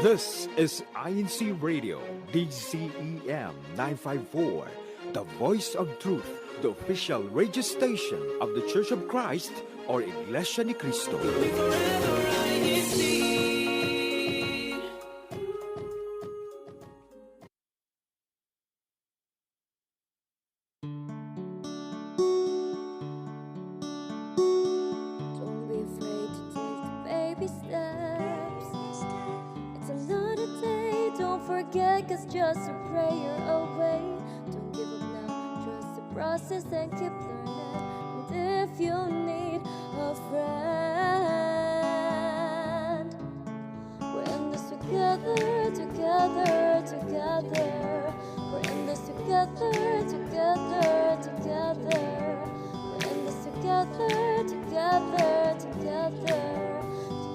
This is INCRadio, DCEM 954, the voice of truth, the official radio station of the Church of Christ or Iglesia ni Cristo. Don't be afraid to take the baby steps. It's another day, don't forget, 'cause just a prayer away. Don't give up now, trust the process and keep learning. And if you need a friend, we're in this together, together, together. We're in this together, together, together. We're in this together, together, together,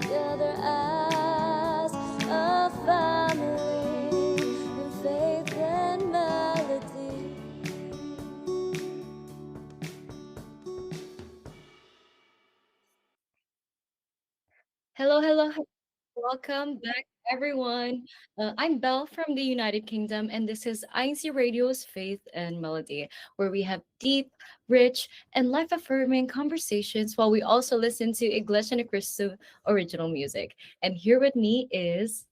together as a family in faith and melody. Hello, hello, hello. Welcome back, everyone. I'm Belle from the United Kingdom, and this is INC Radio's Faith and Melody, where we have deep, rich, and life affirming conversations while we also listen to Iglesia ni Cristo original music. And here with me is.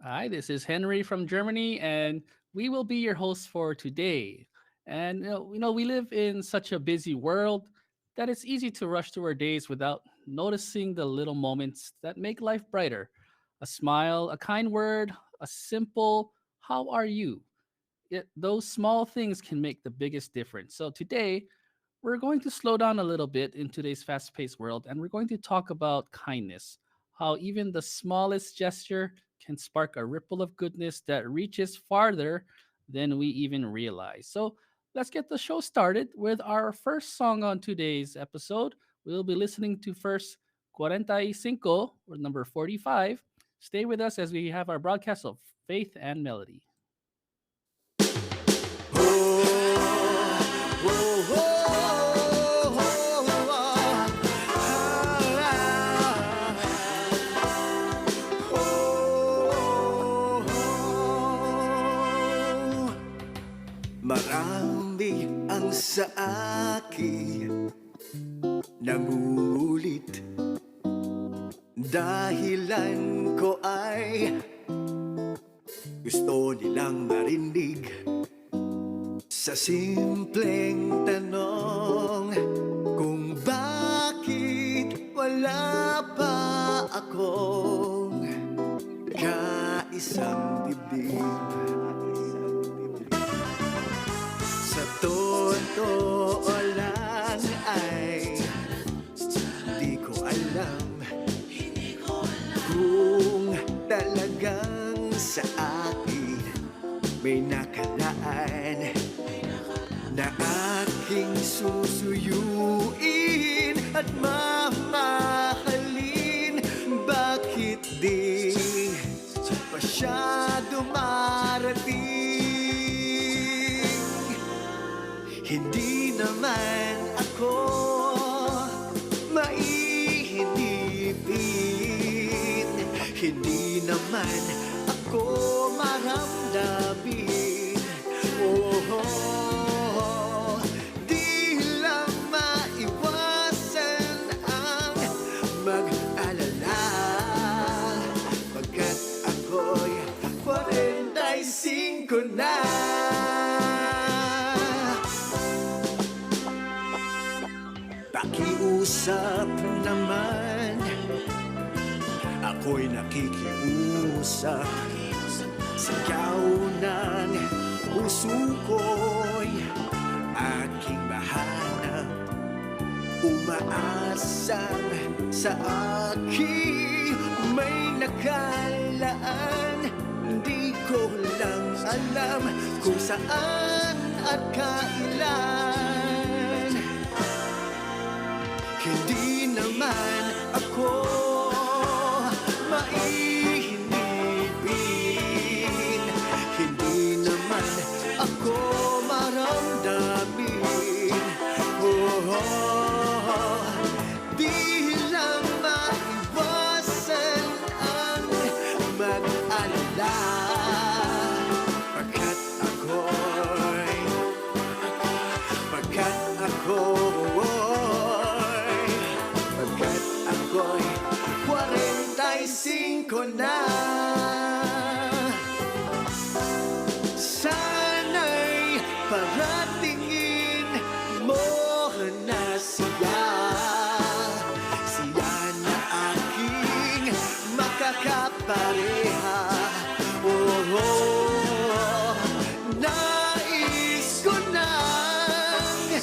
Hi, this is Henry from Germany, and we will be your hosts for today. And we live in such a busy world that it's easy to rush through our days without noticing the little moments that make life brighter. A smile, a kind word, a simple "How are you?" Those small things can make the biggest difference. So today, we're going to slow down a little bit in today's fast paced world and we're going to talk about kindness. How even the smallest gesture can spark a ripple of goodness that reaches farther than we even realize. So let's get the show started with our first song on today's episode. We'll be listening to first 45 or number 45. Stay with us as we have our broadcast of Faith and Melody. Marami ang sa akin nangungulit. Dahilan ko ay gusto nilang marinig sa simpleng tanong kung bakit wala pa akong kaisang dibdib. Sa totoo lang ay di ko alam kung talagang sa akin may nakalaan na aking susuyuin at mamahalin. Bakit di pa siya dumarating? Hindi naman ako maihinipin, hindi naman ako maramdamin. Di lang maiwasan ang mag-alala, pagkat ako'y 45 na. Pakiusap naman, ako'y nakikiusap. Sigaw ng puso ko'y aking mahanap. Umaasang sa akin may nakalaan. Di ko lang alam kung saan at kailan. Hindi naman ako maihinipin, hindi naman ako maramdamin. Di lang maiwasan ang mag-alala Pagkat ako'y Pagkat ako'y Pagkat ako'y 45 na Sana'y paratingin mo na siya Siya na aking makakapareha Oh, oh, nais ko nang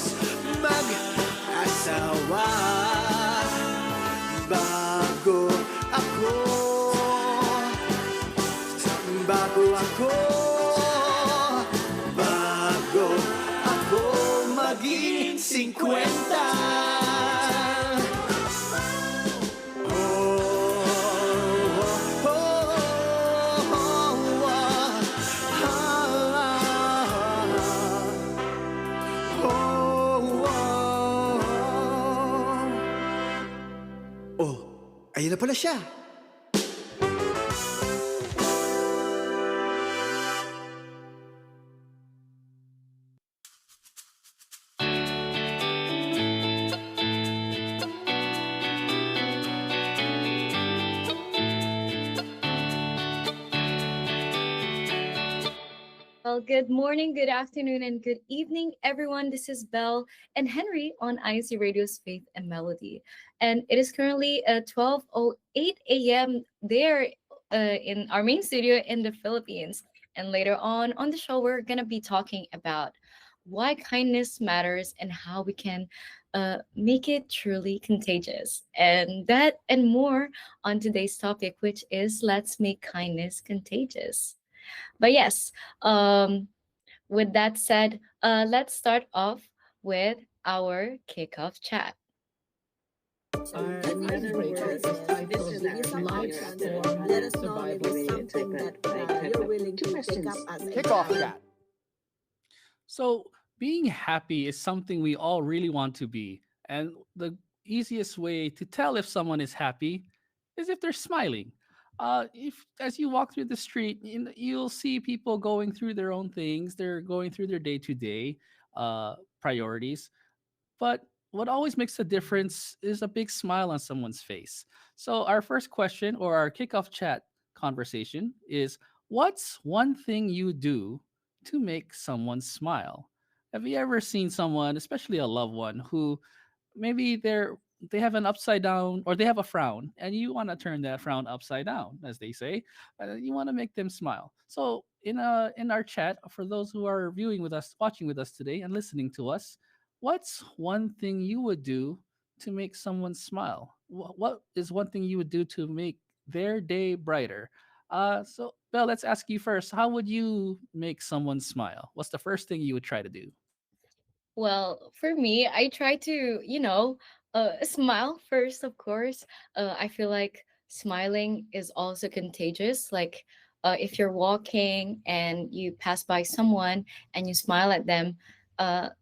mag-asawa Bago ako Bago ako Bago ako maging 50 Oh, oh, oh, oh, oh, oh, ayun na pala siya. Well, good morning, good afternoon, and good evening, everyone. This is Belle and Henry on INC Radio's Faith and Melody. And it is currently 12:08 a.m. there in our main studio in the Philippines. And later on the show, we're going to be talking about why kindness matters and how we can make it truly contagious. And that and more on today's topic, which is let's make kindness contagious. But yes, with that said, let's start off with our kickoff chat. In other words, this is our live transform. Let us know if it's something that you're willing to pick up as a Kickoff chat. So, being happy is something we all really want to be. And the easiest way to tell if someone is happy is if they're smiling. If as you walk through the street, you'll see people going through their own things. They're going through their day-to-day priorities. But what always makes a difference is a big smile on someone's face. So, our first question or our kickoff chat conversation is, what's one thing you do to make someone smile? Have you ever seen someone, especially a loved one, who maybe they have an upside down or they have a frown and you want to turn that frown upside down, as they say. You want to make them smile. So in our chat, for those who are viewing with us, watching with us today and listening to us, what's one thing you would do to make someone smile? What is one thing you would do to make their day brighter? So Belle, let's ask you first. How would you make someone smile? What's the first thing you would try to do? Well, for me, I try to, smile first, of course. I feel like smiling is also contagious. Like, if you're walking and you pass by someone and you smile at them,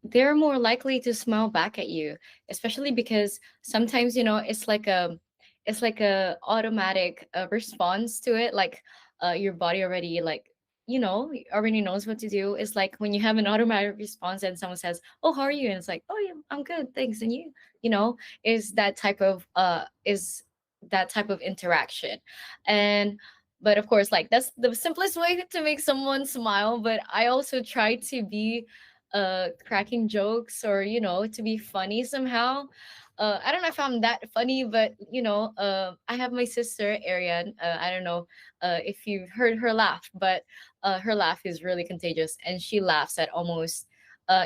they're more likely to smile back at you. Especially because sometimes, it's like a automatic response to it. Like, your body already already knows what to do. It's like when you have an automatic response and someone says, "Oh, how are you?" and it's like, "Oh, yeah, I'm good, thanks." And you know, is that type of interaction. And but of course, like that's the simplest way to make someone smile. But I also try to be cracking jokes or to be funny somehow. I don't know if I'm that funny, but I have my sister Ariane. I don't know if you've heard her laugh, but her laugh is really contagious, and she laughs at almost, a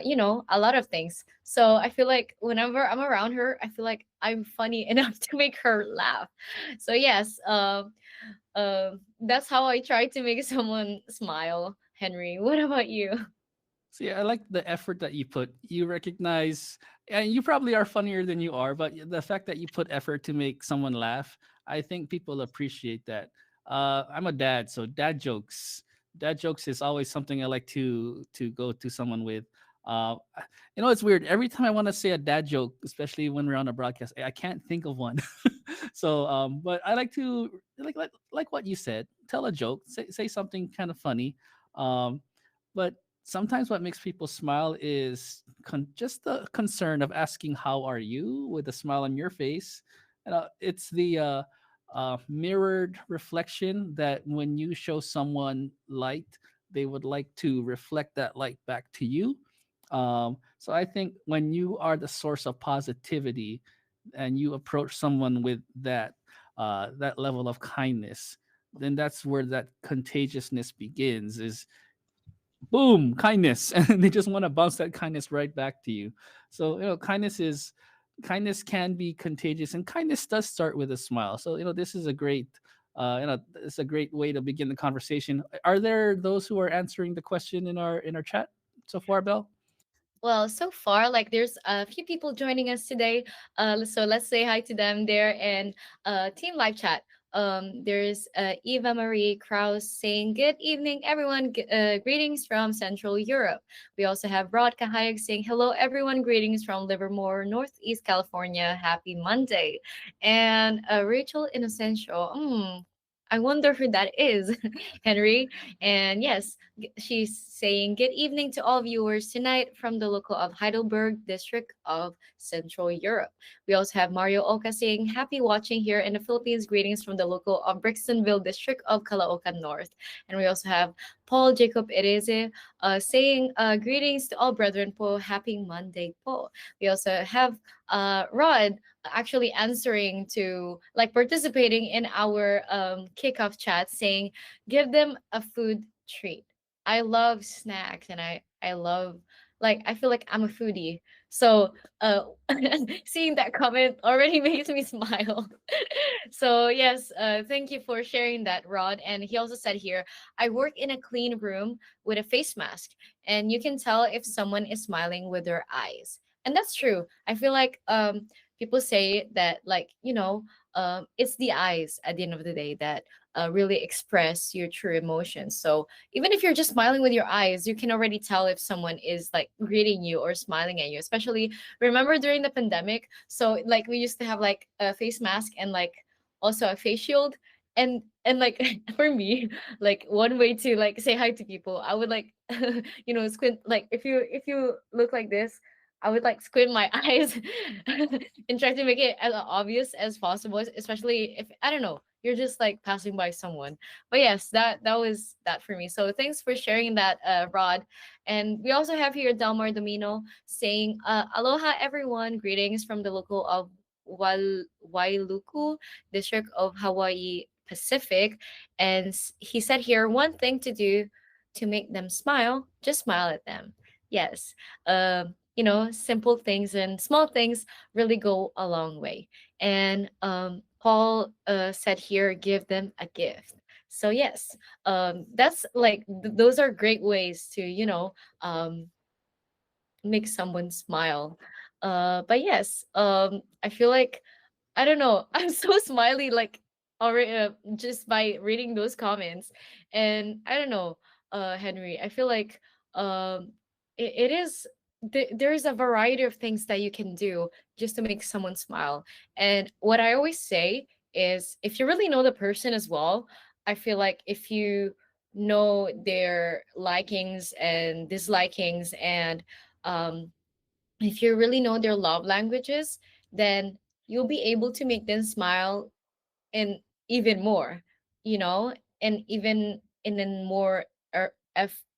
lot of things. So I feel like whenever I'm around her, I feel like I'm funny enough to make her laugh. So yes, that's how I try to make someone smile. Henry, what about you? See, I like the effort that you put. You recognize, and you probably are funnier than you are, but the fact that you put effort to make someone laugh, I think people appreciate that. I'm a dad, so dad jokes is always something I like to go to someone with. It's weird. Every time I want to say a dad joke, especially when we're on a broadcast, I can't think of one. So, but I like to like what you said. Tell a joke. Say something kind of funny. Um, but sometimes what makes people smile is just the concern of asking how are you with a smile on your face. It's the mirrored reflection that when you show someone light, they would like to reflect that light back to you. So I think when you are the source of positivity and you approach someone with that level of kindness, then that's where that contagiousness begins. Is boom, kindness, and they just want to bounce that kindness right back to you. So kindness can be contagious, and kindness does start with a smile. So this is a great it's a great way to begin the conversation. Are there those who are answering the question in our chat so far, Bell? Well, so far, like there's a few people joining us today. So let's say hi to them there and team live chat. There's Eva Marie Kraus saying, "Good evening, everyone. Greetings from Central Europe." We also have Rod Kahayag saying, "Hello, everyone. Greetings from Livermore, Northeast California. Happy Monday." And Rachel Innocencio. I wonder who that is, Henry. And yes, she's saying, "Good evening to all viewers tonight from the local of Heidelberg district of Central Europe." We also have Mario Oka saying, "Happy watching here in the Philippines. Greetings from the local of Brixtonville district of Caloocan North." And we also have Paul Jacob Ereze saying, "Greetings to all brethren po. Happy Monday po." We also have Rod actually answering to like participating in our kickoff chat saying, "Give them a food treat." I love snacks and I love, like, I feel like I'm a foodie. So seeing that comment already makes me smile. So yes, thank you for sharing that, Rod. And he also said here, "I work in a clean room with a face mask, and you can tell if someone is smiling with their eyes." And that's true. I feel like people say that, like, it's the eyes at the end of the day that really express your true emotions. So even if you're just smiling with your eyes, you can already tell if someone is like greeting you or smiling at you. Especially remember during the pandemic, so like we used to have like a face mask and like also a face shield. And like for me, like one way to like say hi to people, I would like squint, like if you look like this, I would like squint my eyes and try to make it as obvious as possible, especially if I don't know, you're just like passing by someone. But yes, that was that for me. So thanks for sharing that, Rod. And we also have here Delmar Domino saying, "Aloha, everyone. Greetings from the local of Wailuku, district of Hawaii Pacific." And he said here, "One thing to do to make them smile, just smile at them." Yes. Simple things and small things really go a long way. And Paul said here, "Give them a gift." So yes, that's like those are great ways to make someone smile. But yes, I feel like I don't know. I'm so smiley, like already just by reading those comments, and I don't know, Henry. I feel like it is there's a variety of things that you can do just to make someone smile. And what I always say is, if you really know the person as well, I feel like if you know their likings and dislikings, and um if you really know their love languages, then you'll be able to make them smile and even more, you know, and even in a more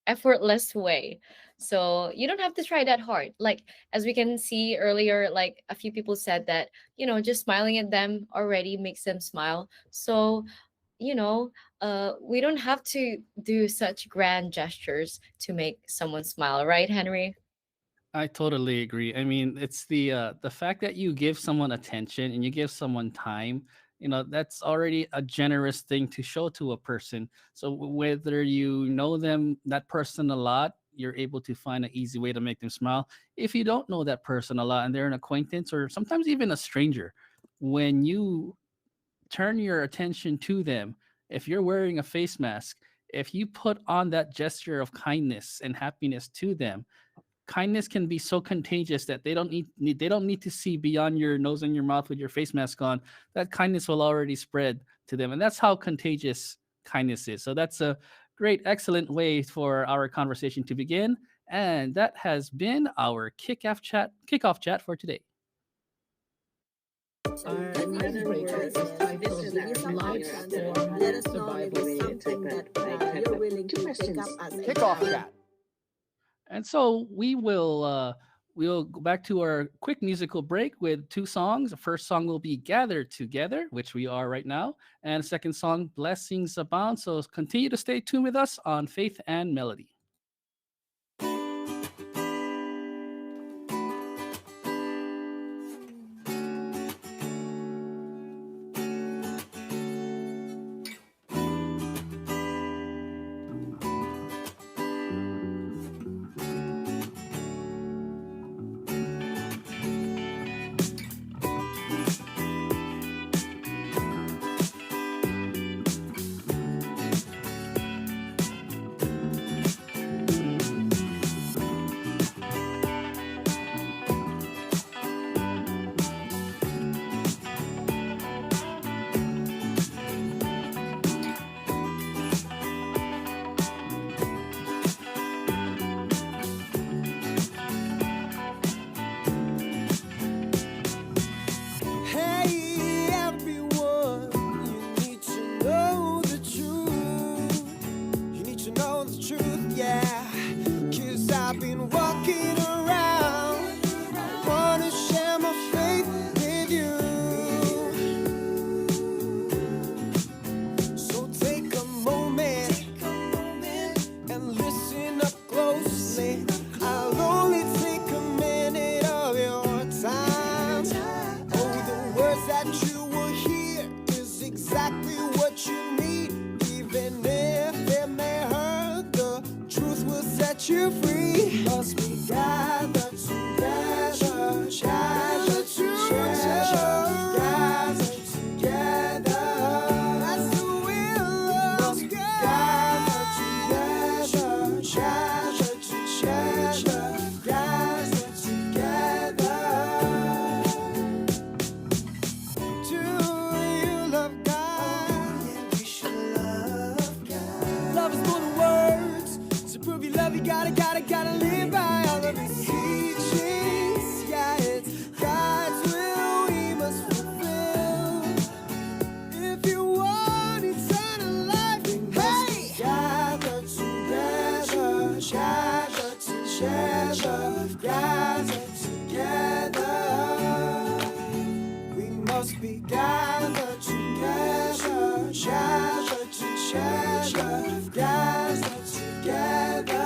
effortless way. So you don't have to try that hard. Like, as we can see earlier, like a few people said that, just smiling at them already makes them smile. So, you know, we don't have to do such grand gestures to make someone smile, right, Henry? I totally agree. I mean, it's the fact that you give someone attention and you give someone time. That's already a generous thing to show to a person. So whether you know them, that person a lot, you're able to find an easy way to make them smile. If you don't know that person a lot and they're an acquaintance or sometimes even a stranger, when you turn your attention to them, if you're wearing a face mask, if you put on that gesture of kindness and happiness to them, kindness can be so contagious that they don't need to see beyond your nose and your mouth with your face mask on. That kindness will already spread to them, and that's how contagious kindness is. So that's a great, excellent way for our conversation to begin. And that has been our kickoff chat for today. Our INCRadio is titled Life Transform. Let us know if it's something that you're willing to take up as a Kickoff chat. And so we'll go back to our quick musical break with two songs. The first song will be Gathered Together, which we are right now, and the second song, Blessings Abound. So continue to stay tuned with us on Faith and Melody. Hey everyone, you need to know the truth. You need to know the truth, yeah. 'Cause I've been walking around. I wanna share my faith with you. So take a moment and listen up closely. I'll only take a minute of your time. Oh, the words that you will hear is exactly what you need. Even if it may hurt, the truth will set you free. Must be gathered together, gathered together, gathered together. That's the will of God. Gathered together, gathered together, gathered together. Do you love God? We should love God. Love is more than words. To prove you love, you gotta live by all of His teachings. Yeah, it's God's will we must fulfill. If you want eternal life, then hey, gather together, gather together, gather together. We must be gathered together, gathered together, gathered together.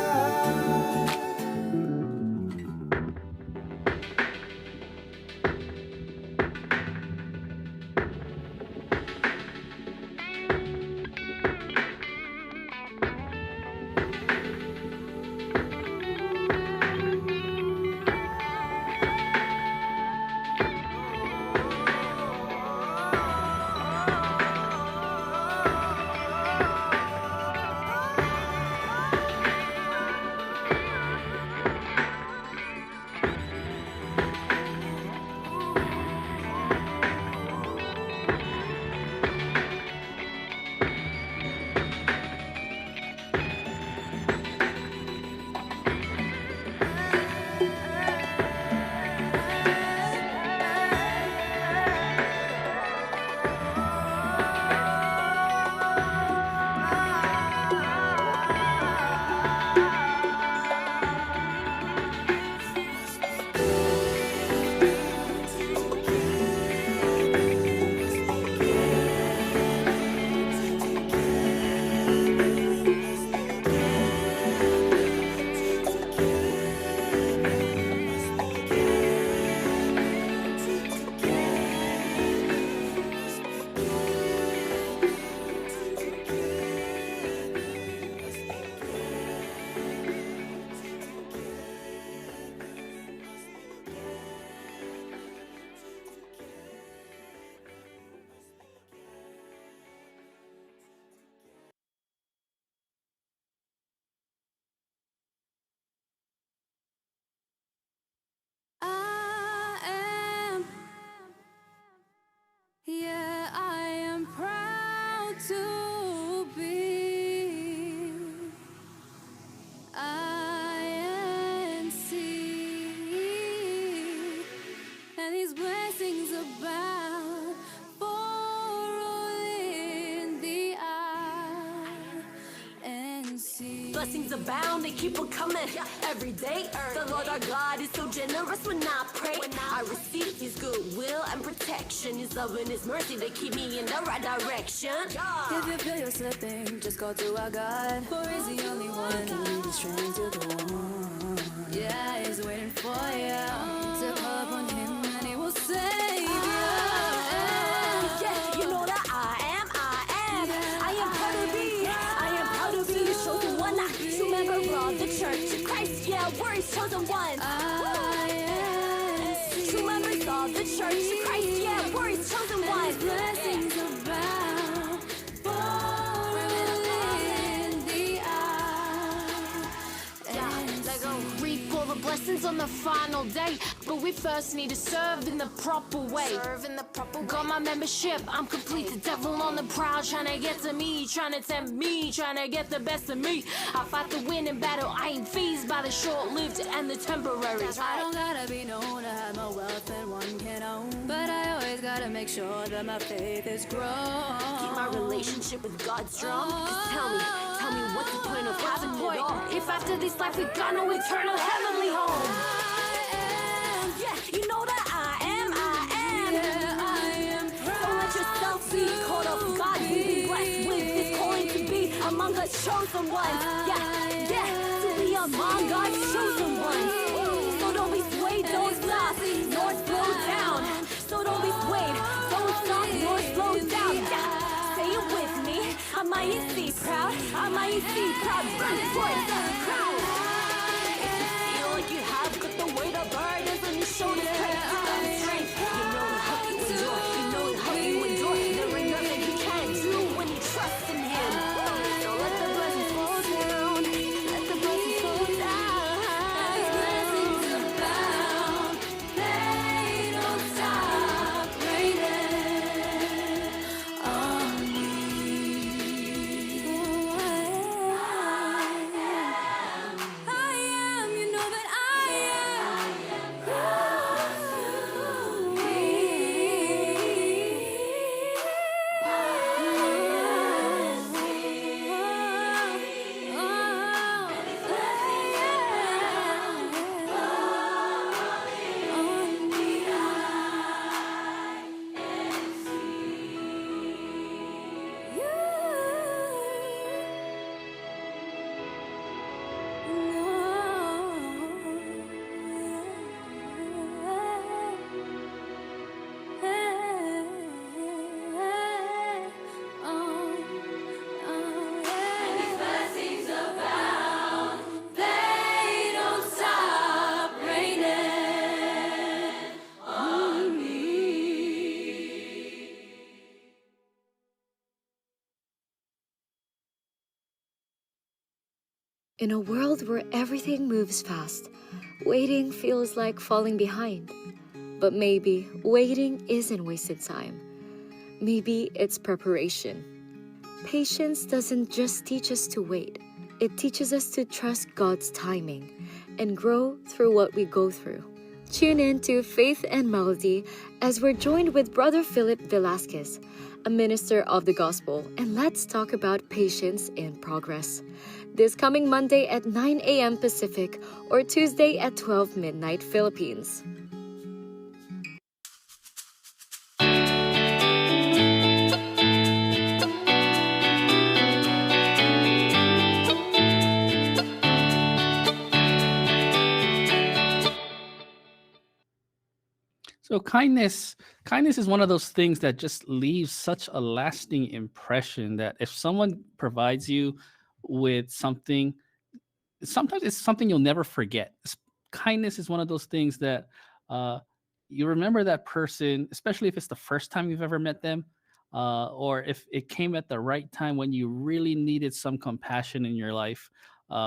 blessings abound, they keep on coming every day. The Lord our God is so generous when I pray. I receive His goodwill and protection, His love and His mercy, they keep me in the right direction. If you feel you're slipping, just go to our God, for He's the only one who can lead you straight to the one. Yeah, He's waiting for you to call upon Him and He will save you. Yeah, you know that I am proud to be, I am proud to be the chosen one. True member of the Church of Christ, yeah, we're His chosen ones. True members of the Church of Christ, yeah, we're His chosen ones. Blessings abound, pouring within the Let go. Reap all the blessings on the final day, but we first need to serve in the proper way. Got my membership, I'm complete. The devil on the prowl, trying to get to me, trying to tempt me, trying to get the best of me. I fight the winning battle, I ain't fazed by the short-lived and the temporary. I don't gotta be known to have more wealth than one can own, but I always gotta make sure that my faith is grown. Keep my relationship with God strong. Just tell me what's the point of having it all if after this life we got no eternal heavenly home? Yeah, you know that I am. Yeah, I am Don't let yourself be caught off guard. We've been blessed with this calling to be among God's chosen ones. Yeah, to be among God's chosen ones. So don't be swayed, don't stop, nor slow down. So don't be swayed, don't stop, nor slow down. Yeah, say it with me. I might see proud, run for the crowd. If you feel like you have got the weight of burdens on your shoulders, strength. You know how you endure, There ain't nothing you can't do when you trust in Him. So let the blessings fall down, let the blessings fall down. blessings abound, they don't stop raining on me. I am, you know that I am. Blessings abound, they don't stop raining on me. In a world where everything moves fast, waiting feels like falling behind. But maybe waiting isn't wasted time. Maybe it's preparation. Patience doesn't just teach us to wait, it teaches us to trust God's timing and grow through what we go through. Tune in to Faith and Melody as we're joined with Brother Philip Velasquez, a minister of the gospel, and let's talk about patience in progress. This coming Monday at 9 a.m. Pacific or Tuesday at 12 midnight Philippines. So kindness is one of those things that just leaves such a lasting impression that if someone provides you with something, sometimes it's something you'll never forget. Kindness is one of those things that uh, you remember that person, especially if it's the first time you've ever met them, or if it came at the right time when you really needed some compassion in your life.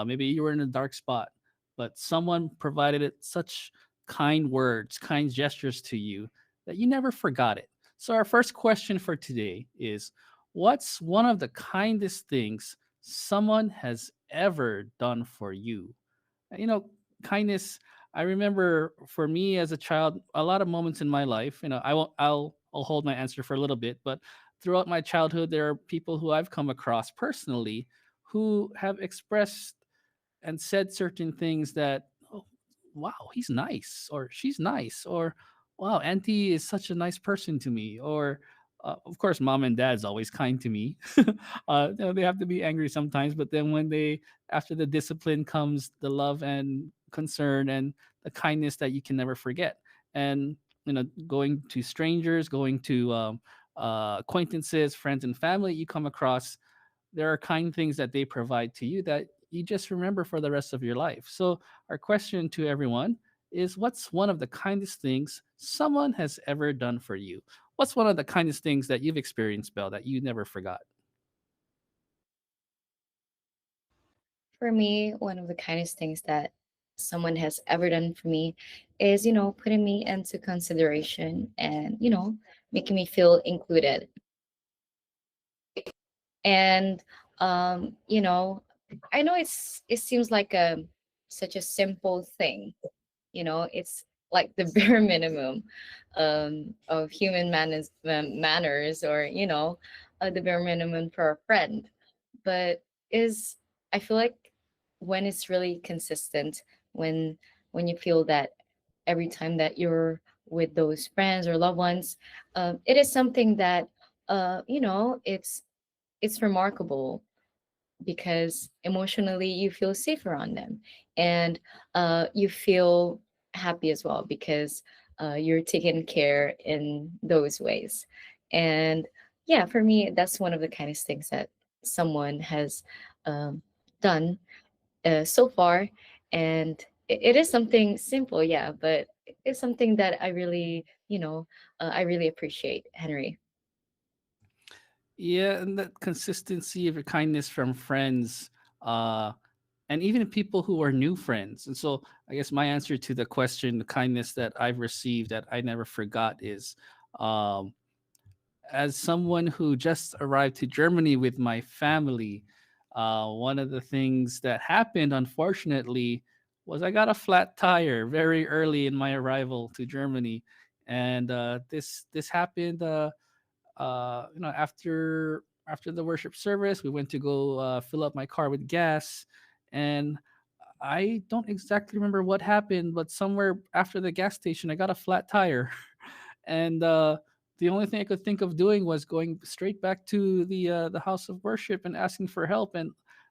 Maybe you were in a dark spot, but someone provided it such kind words, kind gestures to you that you never forgot it. So, our first question for today is, what's one of the kindest things someone has ever done for you? You know, kindness, I remember for me as a child, a lot of moments in my life, I'll hold my answer for a little bit, but throughout my childhood, there are people who I've come across personally who have expressed and said certain things that, oh, wow, he's nice, or she's nice, or wow, auntie is such a nice person to me, or of course, mom and dad's always kind to me. They have to be angry sometimes, but then when they, after the discipline comes the love and concern and the kindness that you can never forget. And going to strangers, going to acquaintances, friends, and family you come across, there are kind things that they provide to you that you just remember for the rest of your life. So, our question to everyone is, what's one of the kindest things someone has ever done for you? What's one of the kindest things that you've experienced, Belle, that you never forgot? For me, one of the kindest things that someone has ever done for me is, putting me into consideration and, making me feel included. And, I know it seems like such a simple thing. It's like the bare minimum of human manners, or the bare minimum for a friend. But is I feel like when it's really consistent, when you feel that every time that you're with those friends or loved ones, it is something that it's remarkable, because emotionally you feel safe around them, and you feel happy as well, because you're taken care in those ways. And yeah, for me, that's one of the kindest things that someone has um, done so far. And it is something simple, yeah, but it's something that I really, I really appreciate, Henry. Yeah, and that consistency of your kindness from friends, uh, and even people who are new friends. And so, I guess my answer to the question, the kindness that I've received that I never forgot, is um, as someone who just arrived to Germany with my family, one of the things that happened, unfortunately, was I got a flat tire very early in my arrival to Germany, and this happened. After the worship service, we went to go fill up my car with gas, and I don't exactly remember what happened, but somewhere after the gas station, I got a flat tire, and the only thing I could think of doing was going straight back to the house of worship and asking for help,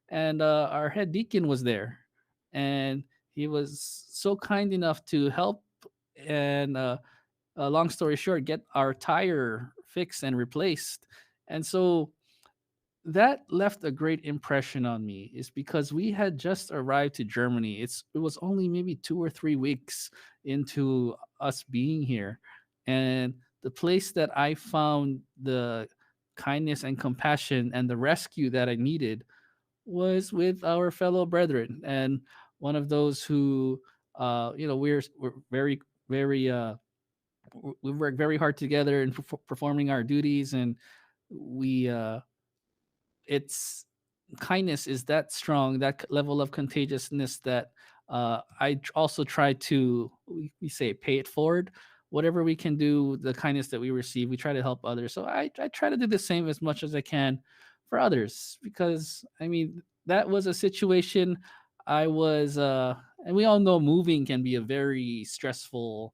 and our head deacon was there, and he was so kind enough to help, and long story short, get our tire fixed and replaced. And so that left a great impression on me, is because we had just arrived to Germany. It was only maybe 2 or 3 weeks into us being here, and the place that I found the kindness and compassion and the rescue that I needed was with our fellow brethren, and one of those who we're very very we work very hard together in performing our duties, and we it's kindness is that strong, that level of contagiousness, that also try to, we say, pay it forward. Whatever we can do, the kindness that we receive, we try to help others. So I try to do the same as much as I can for others, because I mean, that was a situation I was and we all know moving can be a very stressful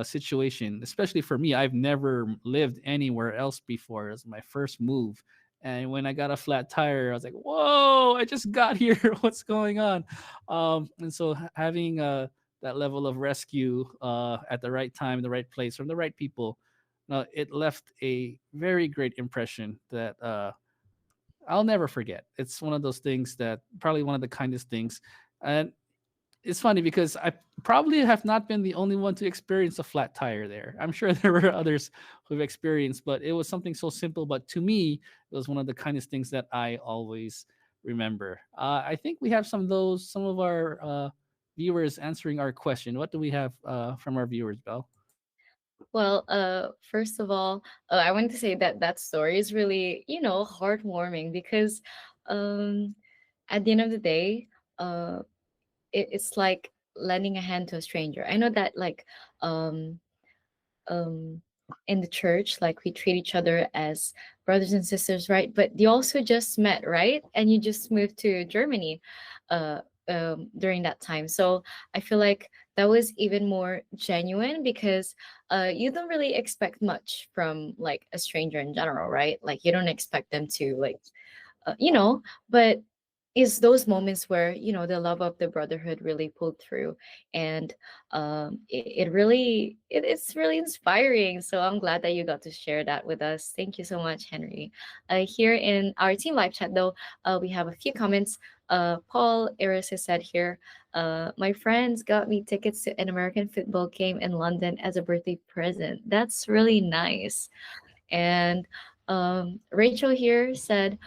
situation, especially for me. I've never lived anywhere else before. It was my first move. And when I got a flat tire, I was like, whoa, I just got here. What's going on? And so having that level of rescue at the right time, the right place, from the right people, it left a very great impression that I'll never forget. It's one of those things that probably one of the kindest things. And it's funny because I probably have not been the only one to experience a flat tire there. I'm sure there were others who've experienced, but it was something so simple. But to me, it was one of the kindest things that I always remember. I think we have some of our viewers answering our question. What do we have from our viewers, Belle? Well, first of all, I wanted to say that that story is really, heartwarming, because um, at the end of the day, uh, it's like lending a hand to a stranger. I know that, like, um, in the church, like we treat each other as brothers and sisters, right? But you also just met, right? And you just moved to Germany uh, during that time. So I feel like that was even more genuine because you don't really expect much from like a stranger in general, right? Like you don't expect them to like you know, but is those moments where the love of the brotherhood really pulled through, and it really it's really inspiring. So I'm glad that you got to share that with us. Thank you so much, Henry. Here in our team live chat though, we have a few comments. Paul Eris has said here, my friends got me tickets to an American football game in London as a birthday present. That's really nice. And Rachel here said,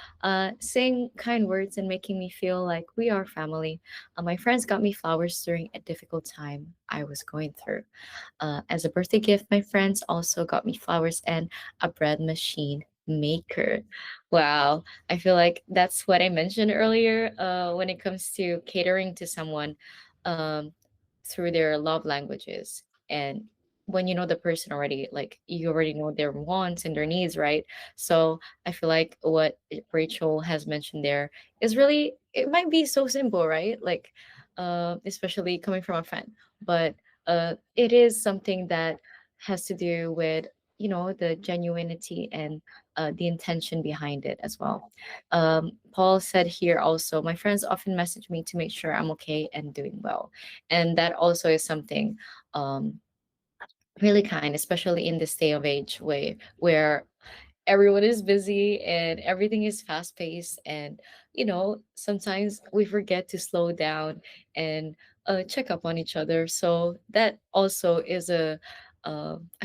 saying kind words and making me feel like we are family. My friends got me flowers during a difficult time I was going through. As a birthday gift, my friends also got me flowers and a bread machine maker. Wow. I feel like that's what I mentioned earlier when it comes to catering to someone um, through their love languages. And when you know the person already, like you already know their wants and their needs, right? So I feel like what Rachel has mentioned there is really, it might be so simple, right? Like, especially coming from a friend, but it is something that has to do with the genuinity and the intention behind it as well. Paul said here also, my friends often message me to make sure I'm okay and doing well, and that also is something um, really kind, especially in this day of age where everyone is busy and everything is fast paced, and sometimes we forget to slow down and check up on each other. So that also is a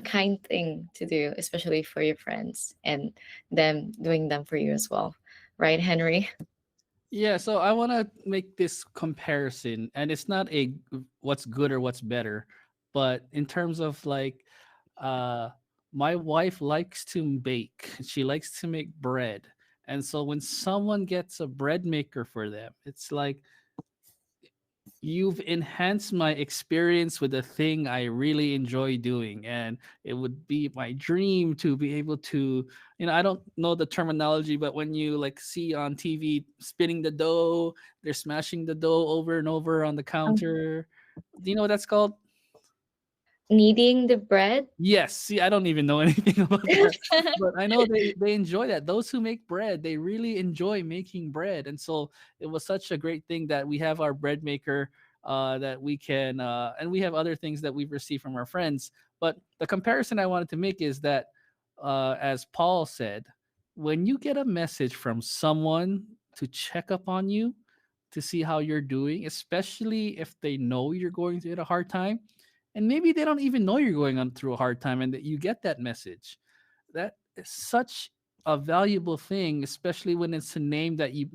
kind thing to do, especially for your friends and them doing them for you as well, right, Henry? Yeah, so I want to make this comparison, and it's not a what's good or what's better, but in terms of like, uh, my wife likes to bake. She likes to make bread, and so when someone gets a bread maker for them, it's like you've enhanced my experience with a thing I really enjoy doing. And it would be my dream to be able to, I don't know the terminology, but when you like see on TV spinning the dough, they're smashing the dough over and over on the counter. Do you know what that's called? Kneading the bread. Yes. See, I don't even know anything about that, but I know they enjoy that. Those who make bread, they really enjoy making bread, and so it was such a great thing that we have our bread maker, that we can, and we have other things that we've received from our friends. But the comparison I wanted to make is that, as Paul said, when you get a message from someone to check up on you, to see how you're doing, especially if they know you're going through a hard time, and maybe they don't even know you're going on through a hard time, and that you get that message. That is such a valuable thing, especially when it's a name that you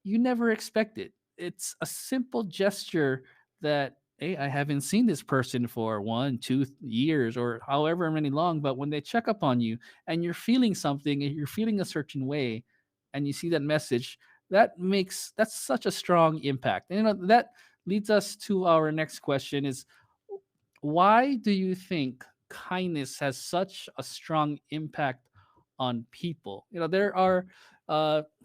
never expected. It's a simple gesture that, hey, I haven't seen this person for 1 2 years or however many long, but when they check up on you and you're feeling something and you're feeling a certain way, and you see that message, that's such a strong impact. And that leads us to our next question: is why do you think kindness has such a strong impact on people? There are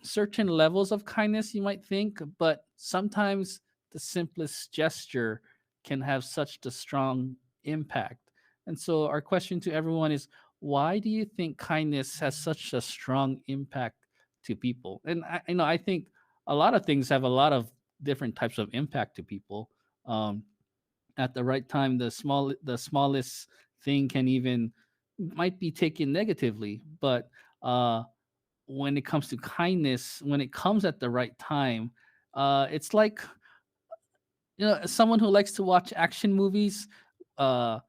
certain levels of kindness, you might think, but sometimes the simplest gesture can have such a strong impact. And so, our question to everyone is, why do you think kindness has such a strong impact to people? And I think a lot of things have a lot of different types of impact to people. At the right time, the smallest thing can even might be taken negatively, but when it comes to kindness, when it comes at the right time, it's like, as someone who likes to watch action movies, uh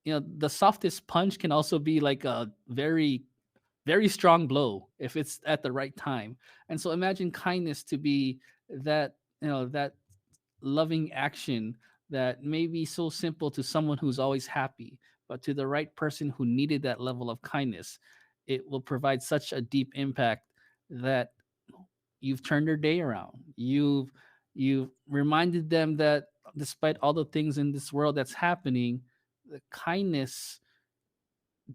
the softest punch can also be like a very very strong blow if it's at the right time. And so imagine kindness to be that loving action that may be so simple to someone who's always happy, but to the right person who needed that level of kindness, it will provide such a deep impact that you've turned their day around. You've reminded them that despite all the things in this world that's happening, the kindness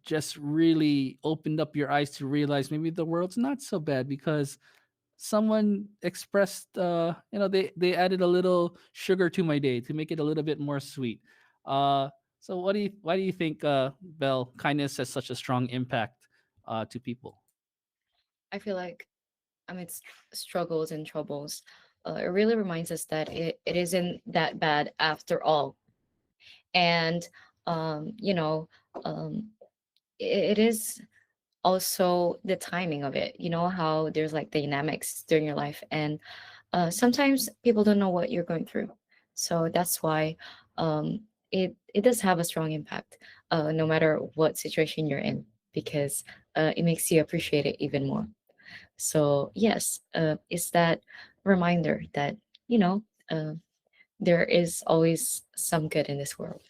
just really opened up your eyes to realize maybe the world's not so bad because someone expressed, they added a little sugar to my day to make it a little bit more sweet. uh so why do you think, Belle, kindness has such a strong impact to people? I feel like amidst struggles and troubles, it really reminds us that it isn't that bad after all. And, you know, um, it is also the timing of it. You know how there's like dynamics during your life, and sometimes people don't know what you're going through. So that's why it does have a strong impact, no matter what situation you're in, because it makes you appreciate it even more. So yes, it's that reminder that you know uh, there is always some good in this world.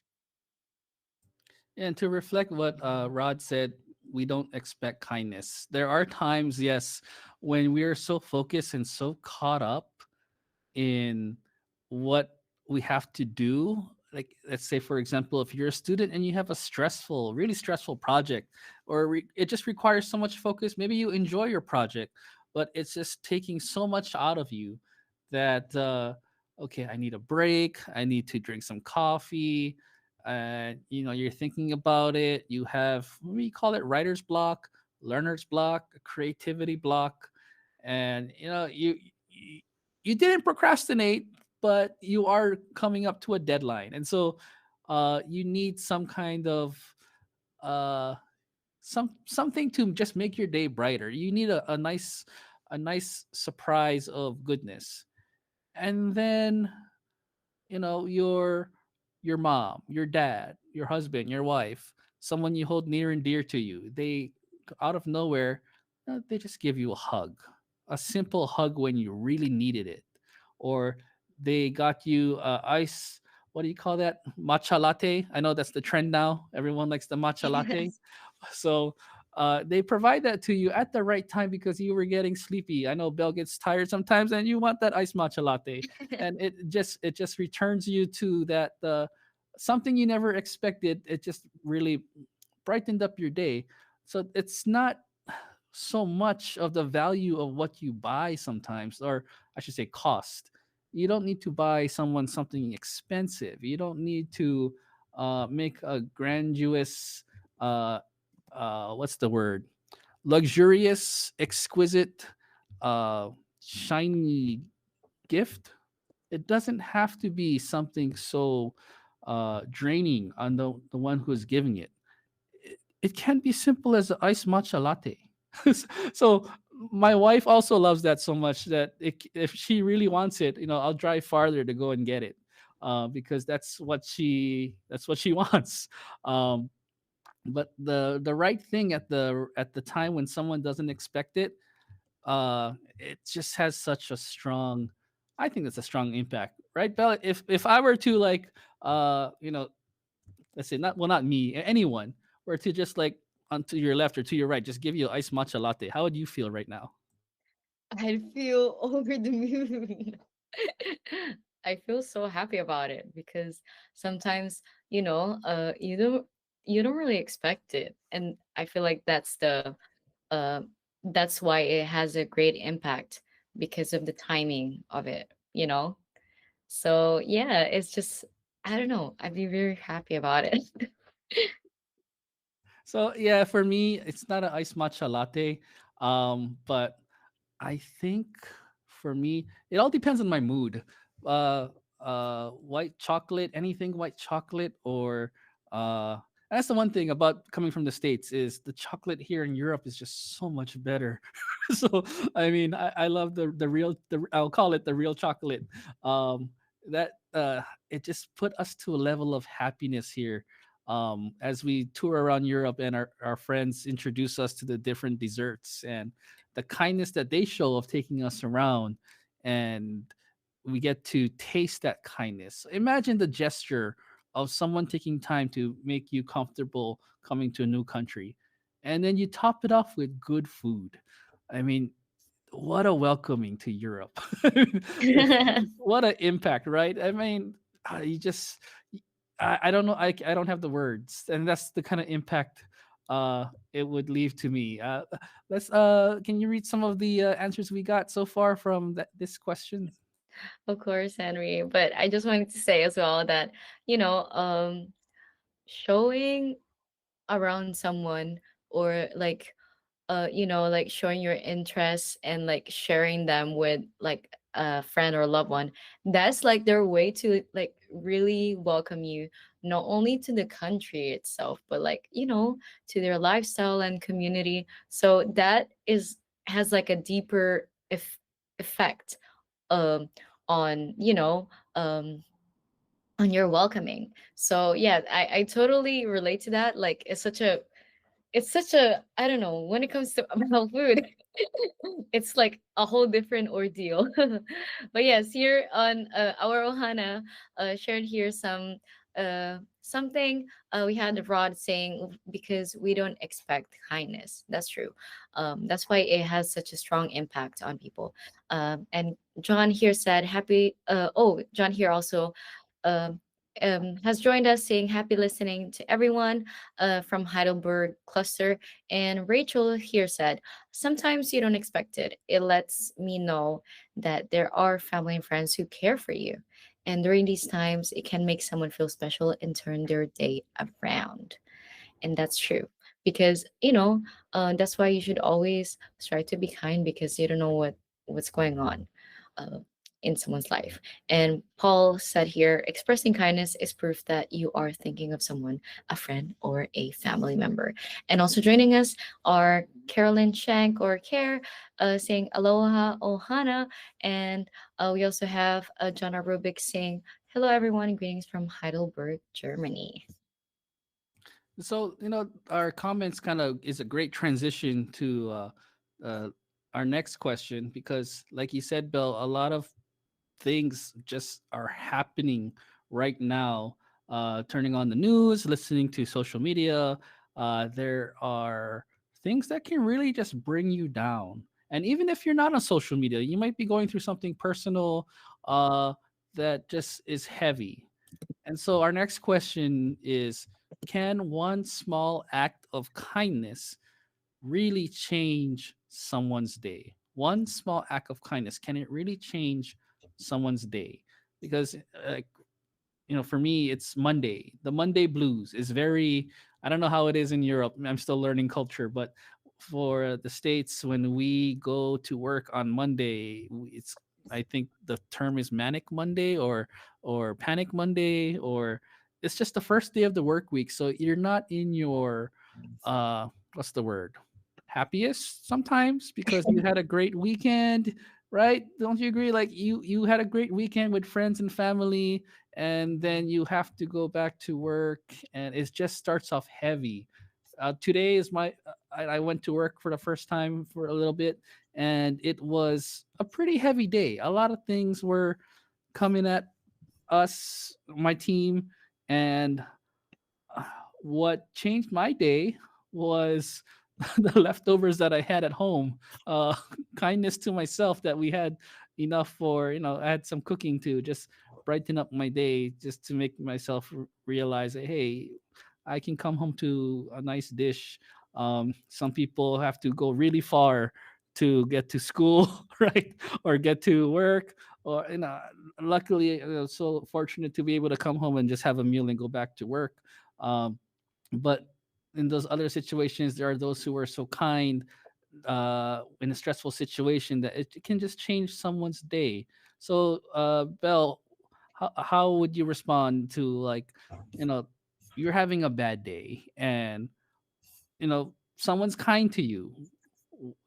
And to reflect what Rod said, we don't expect kindness. There are times, yes, when we are so focused and so caught up in what we have to do. Like, let's say, for example, if you're a student and you have a stressful, really stressful project, or it just requires so much focus, maybe you enjoy your project, but it's just taking so much out of you that, okay, I need a break. I need to drink some coffee. You're thinking about it. You have, we call it writer's block, learner's block, creativity block, and you you didn't procrastinate, but you are coming up to a deadline, and so you need some kind of uh, something to just make your day brighter. You need a nice surprise of goodness, and then your mom, your dad, your husband, your wife, someone you hold near and dear to you, they out of nowhere, they just give you a hug, a simple hug when you really needed it, or they got you ice, what do you call that, matcha latte. I know that's the trend now, everyone likes the matcha latte. Yes. So they provide that to you at the right time because you were getting sleepy. I know Belle gets tired sometimes and you want that iced matcha latte, and it just returns you to that, something you never expected. It just really brightened up your day. So it's not so much of the value of what you buy sometimes, or I should say cost. You don't need to buy someone something expensive. You don't need to make a grandiose, uh, what's the word, luxurious, exquisite, uh, shiny gift. It doesn't have to be something so draining on the one who is giving it. It can be simple as an iced matcha latte. So my wife also loves that so much that if she really wants it, I'll drive farther to go and get it, because that's what she wants. Um, but the right thing at the time when someone doesn't expect it, it just has such a strong, I think that's a strong impact, right, Bella? If I were to, like, let's say, not me, anyone were to just, like, onto your left or to your right, just give you an iced matcha latte, how would you feel right now? I feel over the moon. I feel so happy about it because sometimes, you don't really expect it. And I feel like uh that's why it has a great impact because of the timing of it, you know? So yeah, it's just I don't know. I'd be very happy about it. So yeah, for me, it's not an iced matcha latte, but I think for me, it all depends on my mood. Uh, White chocolate, anything white chocolate, or uh, that's the one thing about coming from the States is the chocolate here in Europe is just so much better. So I mean, I love the real, I'll call it the real chocolate. That it just put us to a level of happiness here. As we tour around Europe and our friends introduce us to the different desserts and the kindness that they show of taking us around, and we get to taste that kindness. Imagine the gesture of someone taking time to make you comfortable coming to a new country, and then you top it off with good food. I mean, what a welcoming to Europe. What an impact, right? I mean, you just, I don't know, I don't have the words, and that's the kind of impact it would leave to me. Let's can you read some of the answers we got so far from this question? Of course, Henry. But I just wanted to say as well that, you know, showing around someone, or like like showing your interests and like sharing them with like a friend or loved one, that's like their way to like really welcome you, not only to the country itself, but like, to their lifestyle and community. So that is has like a deeper effect um on on your welcoming. So yeah, I totally relate to that. Like it's such a, I don't know, when it comes to about food, it's like a whole different ordeal. But yes, here on our Ohana shared here something. We had Rod saying, because we don't expect kindness. That's true. That's why it has such a strong impact on people. And John here said happy. John here also um, has joined us saying happy listening to everyone from Heidelberg cluster. And Rachel here said, sometimes you don't expect it. It lets me know that there are family and friends who care for you. And during these times, it can make someone feel special and turn their day around. And that's true, because that's why you should always try to be kind, because you don't know what's going on uh, in someone's life. And Paul said here, expressing kindness is proof that you are thinking of someone, a friend or a family member. And also joining us are Carolyn Shank, or Care, saying aloha ohana. And we also have Jonna Rubik saying hello everyone, greetings from Heidelberg, Germany. So our comments kind of is a great transition to uh, our next question, because like you said, Bill, a lot of things just are happening right now. Turning on the news, listening to social media, there are things that can really just bring you down. And even if you're not on social media, you might be going through something personal uh, that just is heavy. And so our next question is, can one small act of kindness really change someone's day? One small act of kindness, can it really change someone's day? Because for me, it's Monday. The Monday blues is very, I don't know how it is in Europe. I'm still learning culture, but for the States, when we go to work on Monday, it's, I think the term is manic Monday, or panic Monday, or it's just the first day of the work week. So you're not in your what's the word? Happiest sometimes, because you had a great weekend, right? Don't you agree? Like you had a great weekend with friends and family, and then you have to go back to work, and it just starts off heavy. Today is I went to work for the first time for a little bit, and it was a pretty heavy day. A lot of things were coming at us, my team, and what changed my day was the leftovers that I had at home. Uh, Kindness to myself that we had enough for, I had some cooking to just brighten up my day, just to make myself realize that, hey, I can come home to a nice dish. Some people have to go really far to get to school, right? Or get to work. Or, luckily, so fortunate to be able to come home and just have a meal and go back to work. Um, but in those other situations, there are those who are so kind in a stressful situation that it can just change someone's day. So, Belle, how would you respond to, like, you know, you're having a bad day, and someone's kind to you?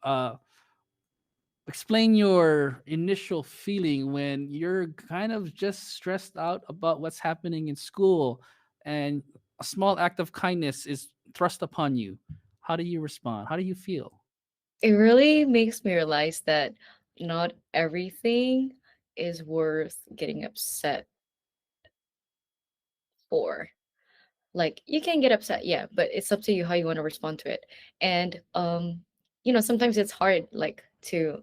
Uh, Explain your initial feeling when you're kind of just stressed out about what's happening in school, and a small act of kindness is thrust upon you. How do you respond? How do you feel? It really makes me realize that not everything is worth getting upset for. Like, you can get upset, yeah, but it's up to you how you want to respond to it. And sometimes it's hard, like, to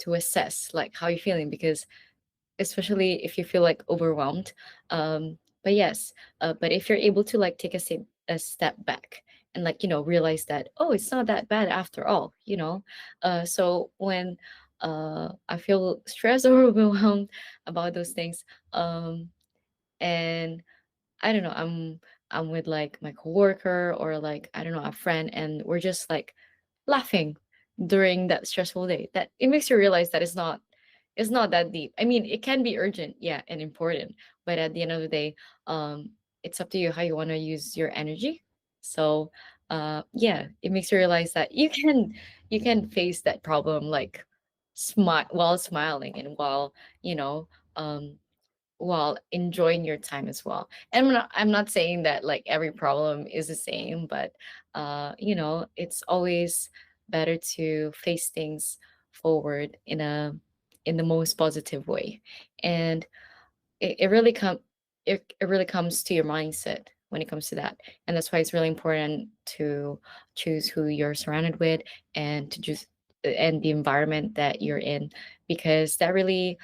assess like how you're feeling, because especially if you feel like overwhelmed. But yes, but if you're able to like take a step back and like, realize that, oh, it's not that bad after all, so when I feel stressed or overwhelmed about those things, um and I don't know, I'm with like my coworker or like, I don't know, a friend, and we're just like laughing during that stressful day, that it makes you realize that it's not that deep. I mean, it can be urgent, yeah, and important, but at the end of the day, um it's up to you how you want to use your energy. So yeah, it makes you realize that you can face that problem, like, smile while smiling, and you know um while enjoying your time as well. And I'm not saying that like every problem is the same, but it's always better to face things forward in the most positive way. And it really it really comes to your mindset when it comes to that. And that's why it's really important to choose who you're surrounded with, and to just and the environment that you're in, because that really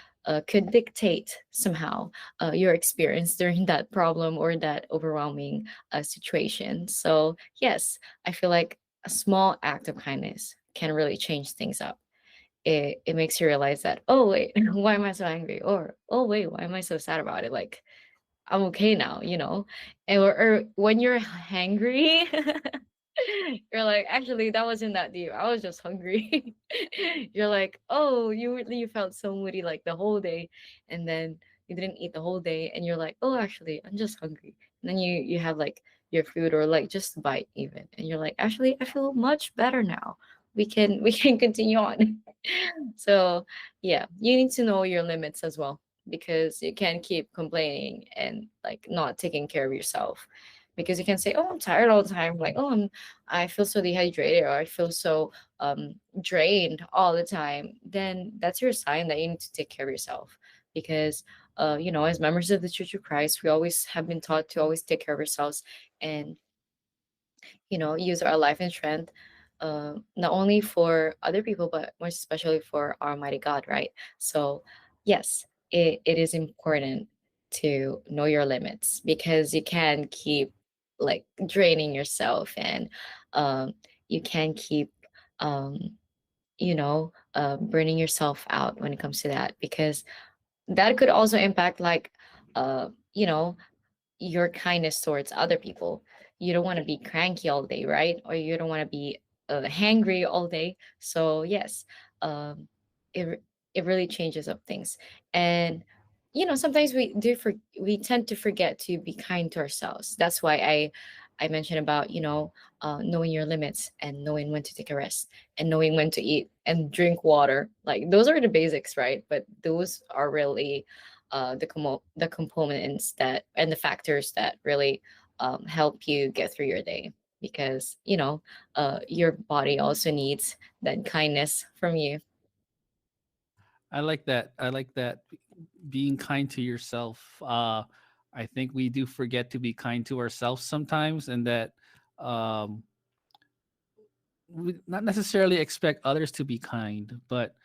could dictate somehow your experience during that problem or that overwhelming situation. So yes, I feel like a small act of kindness can really change things up. It makes you realize that, oh wait, why am I so angry, or oh wait, why am I so sad about it, like, I'm okay now, or when you're hangry, you're like, actually, that wasn't that deep, I was just hungry. You're like, oh, you felt so moody like the whole day, and then you didn't eat the whole day, and you're like, oh, actually, I'm just hungry. And then you have like your food, or like just a bite even, and you're like, actually, I feel much better now. We can continue on. So yeah, you need to know your limits as well, because you can't keep complaining and like not taking care of yourself, because you can say, oh, I'm tired all the time, like, oh, I feel so dehydrated, or I feel so drained all the time. Then that's your sign that you need to take care of yourself, because as members of the Church of Christ, we always have been taught to always take care of ourselves, and use our life and strength, not only for other people, but more especially for our Almighty God, right? So, yes, it is important to know your limits, because you can keep like draining yourself, and um, you can keep, um, burning yourself out when it comes to that, because that could also impact, like, you know, your kindness towards other people. You don't want to be cranky all day, right? Or you don't want to be hangry all day. So yes, um, it it really changes up things. And sometimes we tend to forget to be kind to ourselves. That's why I mentioned about knowing your limits, and knowing when to take a rest, and knowing when to eat and drink water. Like, those are the basics, right? But those are really the components that, and the factors that really help you get through your day, because your body also needs that kindness from you. I like that. I like that. Being kind to yourself. I think we do forget to be kind to ourselves sometimes, and that um, we not necessarily expect others to be kind, but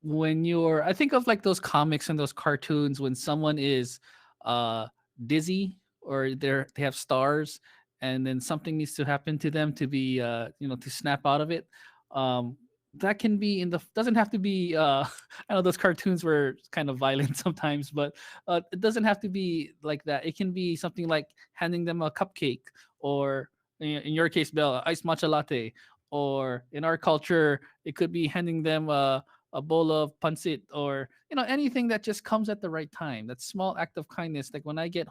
when you're, I think of like those comics and those cartoons when someone is uh dizzy, or they have stars, and then something needs to happen to them to be to snap out of it. um that can be in the, doesn't have to be I know those cartoons were kind of violent sometimes, but it doesn't have to be like that. It can be something like handing them a cupcake, or in your case, Bella, iced matcha latte, or in our culture it could be handing them a bowl of pancit, or anything that just comes at the right time. That small act of kindness. Like when I got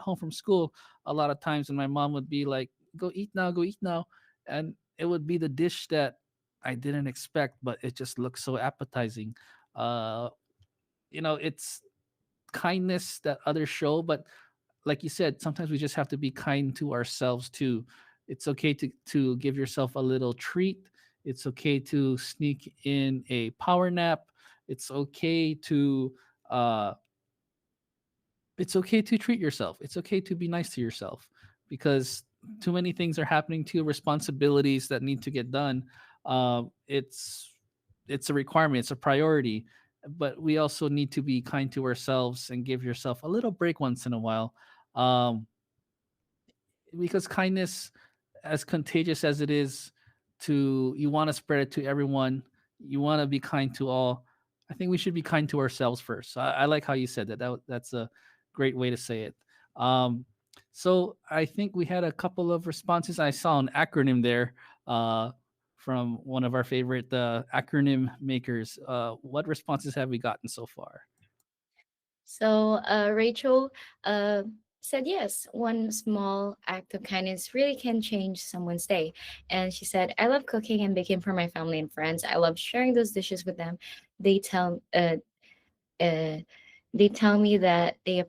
home from school, a lot of times, and my mom would be like, go eat now, go eat now. And it would be the dish that I didn't expect, but it just looks so appetizing. uh it's kindness that others show, but like you said, sometimes we just have to be kind to ourselves too. It's okay to give yourself a little treat. It's okay to sneak in a power nap. It's okay to uh it's okay to treat yourself. It's okay to be nice to yourself, because too many things are happening to you, responsibilities that need to get done. It's a requirement, it's a priority, but we also need to be kind to ourselves and give yourself a little break once in a while. um, because kindness, as contagious as it is, to you want to spread it to everyone, you want to be kind to all. I think we should be kind to ourselves first. I like how you said that. That's a great way to say it. Um, so I think we had a couple of responses. I saw an acronym there uh, from one of our favorite acronym makers. What responses have we gotten so far? So Rachel said yes, one small act of kindness really can change someone's day. And she said, I love cooking and baking for my family and friends. I love sharing those dishes with them. They tell uh, they tell me that they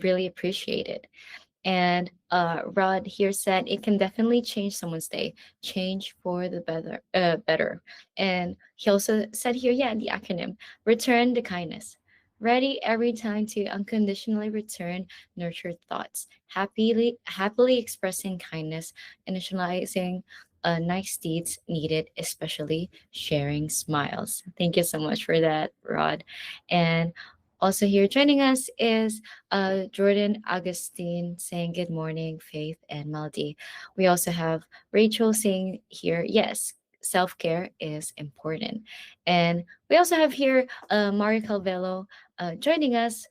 really appreciate it. And Rod here said it can definitely change someone's day, change for the better. And he also said here, yeah, the acronym, return the kindness. Ready every time to unconditionally return nurtured thoughts, happily expressing kindness, initializing nice deeds needed, especially sharing smiles. Thank you so much for that, Rod. And also here joining us is Jordan Augustine saying good morning, Faith and Melody. We also have Rachel saying here, yes, self care is important. And we also have here Mario Calvello joining us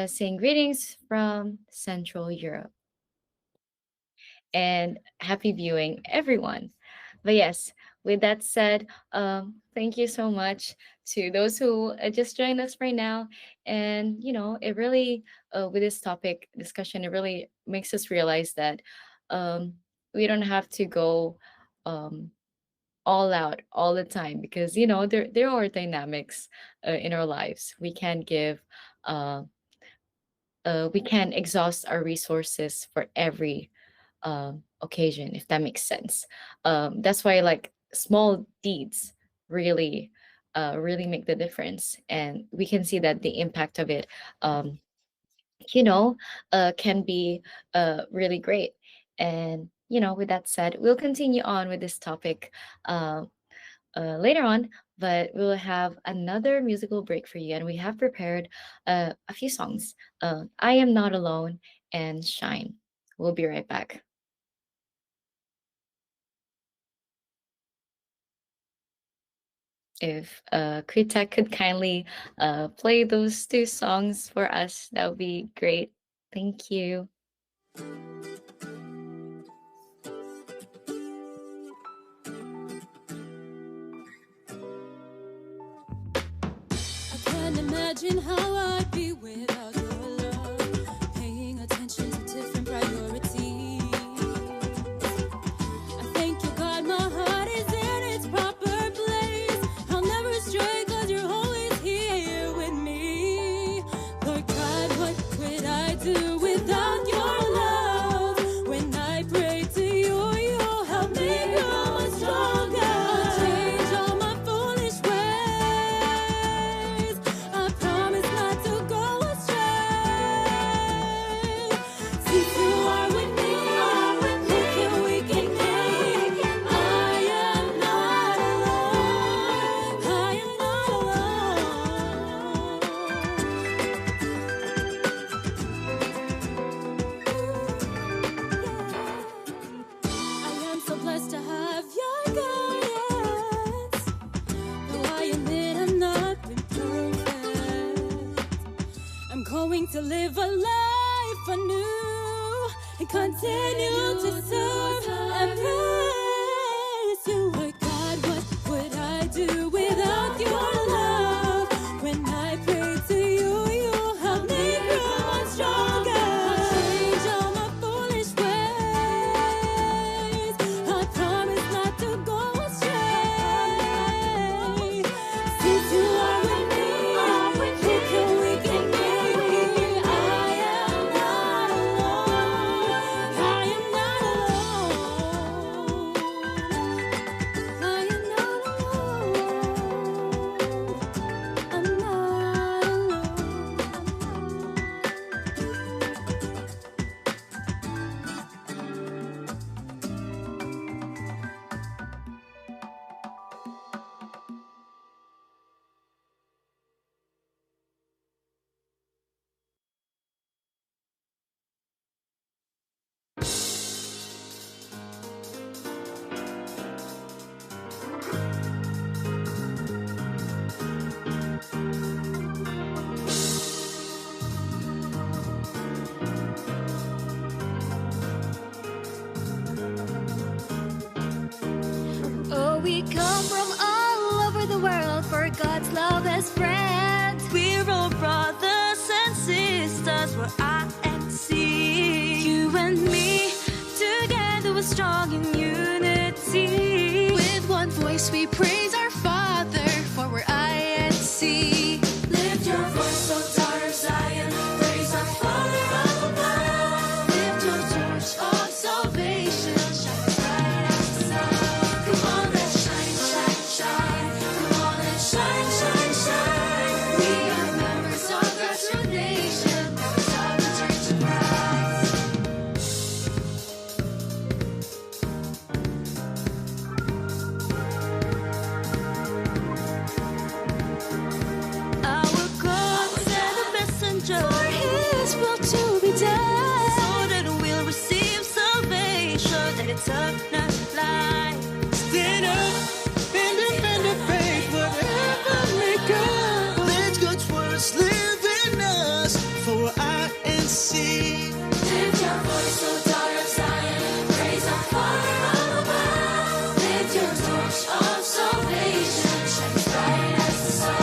saying greetings from Central Europe and happy viewing, everyone. But yes, with that said, thank you so much to those who just joined us right now. And, it really, with this topic discussion, it really makes us realize that um, we don't have to go um, all out all the time because, there are dynamics in our lives. Uh, we can exhaust our resources for every occasion, if that makes sense. That's why like small deeds really, really make the difference, and we can see that the impact of it, um, you know, can be really great. And with that said, we'll continue on with this topic uh, later on, but we'll have another musical break for you, and we have prepared a few songs. I Am Not Alone and Shine. We'll be right back. If Kritak could kindly play those two songs for us, that would be great. Thank you. I can't imagine how I'd be without your love. Paying attention to different priorities. I thank you, God, my heart is in its proper place. I'll never stray, 'cause you're always here with me. Lord God, what would I do without your love? When I pray to you, you help me grow much stronger. I'll change all my foolish ways. I promise not to go astray. Since you are with me, who can we can make? I am not alone. I am not alone. I am so blessed to have your guidance. Though I admit I'm not been perfect, I'm going to live a life anew and continue to serve and praise you. Lord God, what would I do without your love? When I pray to you, you help me grow on stronger. I'll change all my foolish ways. I promise not to go astray. Since you are with me, who can we can make? I am not alone. I am not alone. come from all over the world, for God's love has spread. We're all brothers and sisters, we're INC. You and me, together we're strong in unity. With one voice we praise our Father, for we're INC. Lift your voice, O daughter of Zion, praise our Father up above. Lift your torch of salvation, shine bright as the sun. Come on, let's shine, shine, shine. Come on, let's shine, shine, shine. We are members of God's true nation, members of the Church of Christ. Our God sent a messenger for His will to be done, so that we'll receive salvation and eternal life. Stand up and defend the faith wherever we go. Let God's words live in us for INC. Lift your voice, O daughter of Zion, praise our Father up above. Lift your torch of salvation, shine bright as the sun.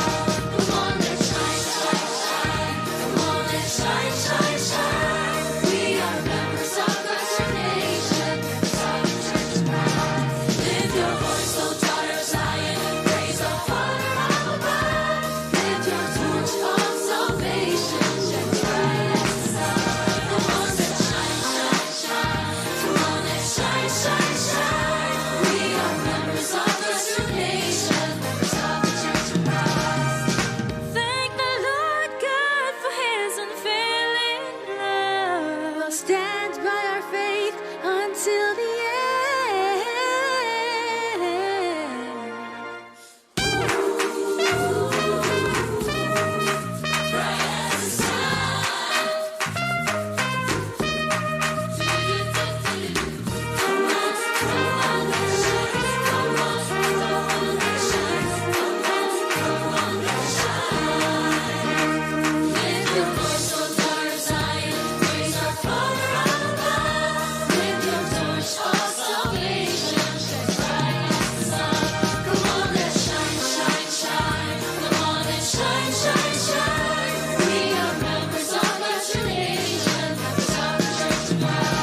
Come on, let's shine, shine, shine. Come on, let's shine, shine, shine. We are members of God's true nation, members of the Church of Christ. Lift your voice, O daughter of Zion, praise our Father up above. Lift your torch of salvation, shine bright as the sun. Come on, let's shine, shine, shine. Come on, let's shine, shine, shine. We are members of God's true nation, members of the Church of Christ. Thank the Lord God for His unfailing love. We'll stand by our faith until the end. Bright as the sun. Come on, come on, let's shine. Come on, come on, let's shine. Come on, come on, let's shine. Lift your voice, O daughter of Zion, praise our Father up above. Lift your torch of salvation, shine bright as the sun. Come on, let's shine, shine, shine. Come on, let's shine, shine, shine. We are members of God's true nation, members of the Church of Christ.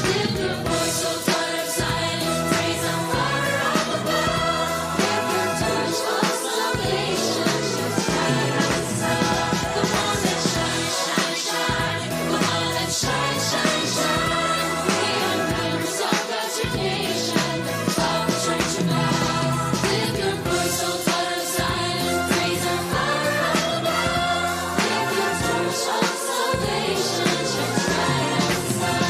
Lift your voice, O daughter of Zion, praise our Father up above. Lift your torch of salvation, shine bright as the sun. Come on, let's shine, shine, shine. Come on, let's shine, shine, shine. We are members of God's true nation, members of the Church of Christ. Lift your voice, O daughter of Zion, praise our Father up above. Lift your torch of salvation, shine bright as the sun.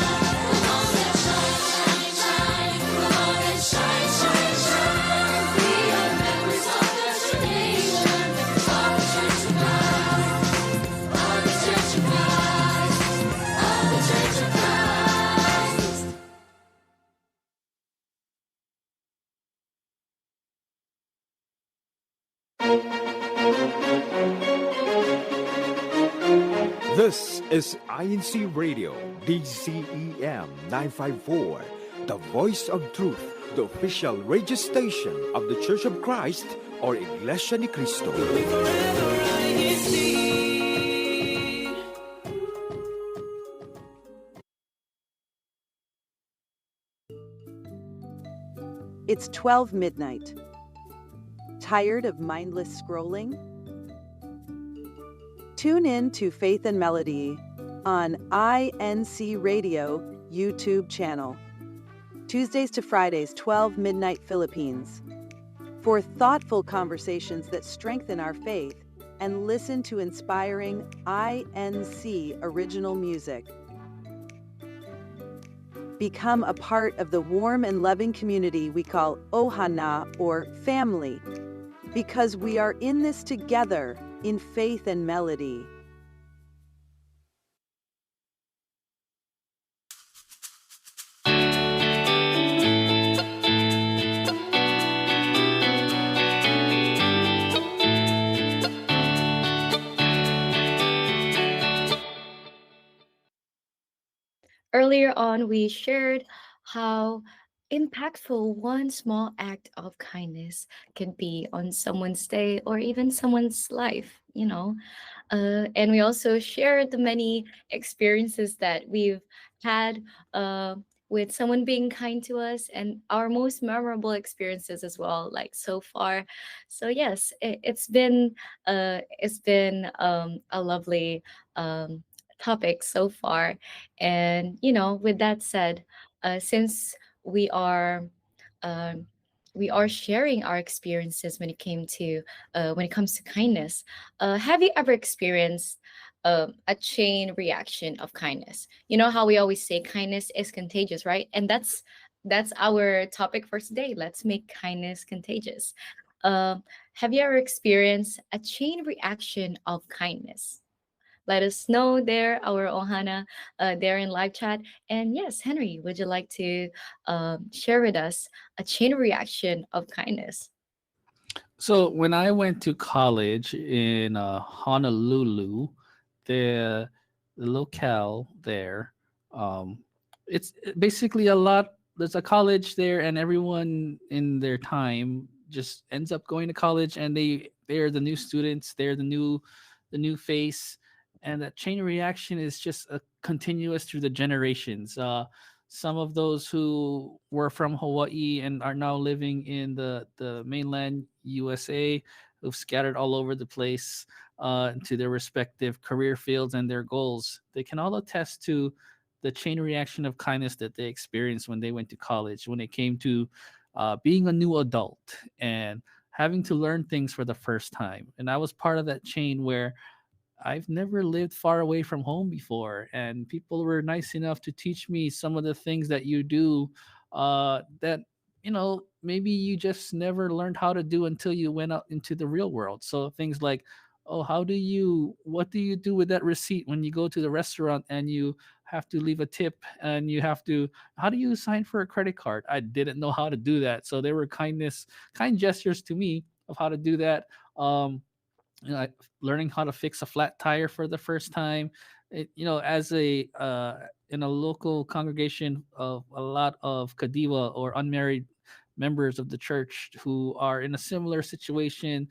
Come on, let's shine, shine, shine. Come on, let's shine, shine, shine. We are members of God's true nation, members of the Church of Christ, of the Church of Christ, of the Church of Christ. This is INC Radio, DCEM 954, the voice of truth, the official radio station of the Church of Christ or Iglesia ni Cristo. It's 12 midnight. Tired of mindless scrolling? Tune in to Faith and Melody on INCRadio YouTube channel. Tuesdays to Fridays, 12 midnight Philippines. For thoughtful conversations that strengthen our faith and listen to inspiring INC original music. Become a part of the warm and loving community we call Ohana or family, because we are in this together in faith and melody. Earlier on, we shared how impactful one small act of kindness can be on someone's day or even someone's life, you know. And we also share the many experiences that we've had uh, with someone being kind to us and our most memorable experiences as well, like so far. So yes, it's been a lovely topic so far. And you know, with that said, since we are um, we are sharing our experiences when it comes to kindness. Have you ever experienced a chain reaction of kindness? You know how we always say kindness is contagious, right? And that's our topic for today. Let's make kindness contagious. Have you ever experienced a chain reaction of kindness? Let us know there, our Ohana, there in live chat. And yes, Henry, would you like to share with us a chain reaction of kindness? So when I went to college in Honolulu, the the locale there, um, it's basically a lot. There's a college there, and everyone in their time just ends up going to college, and they're the new students. They're the new face, and that chain reaction is just a continuous through the generations. Some of those who were from Hawaii and are now living in the mainland USA, who've scattered all over the place to their respective career fields and their goals, they can all attest to the chain reaction of kindness that they experienced when they went to college, when it came to being a new adult and having to learn things for the first time. And I was part of that chain where I've never lived far away from home before, and people were nice enough to teach me some of the things that you do that maybe you just never learned how to do until you went out into the real world. So things like, oh, what do you do with that receipt when you go to the restaurant and you have to leave a tip and how do you sign for a credit card? I didn't know how to do that, so there were kind gestures to me of how to do that. Learning how to fix a flat tire for the first time. As a in a local congregation of a lot of kadiwa or unmarried members of the church who are in a similar situation,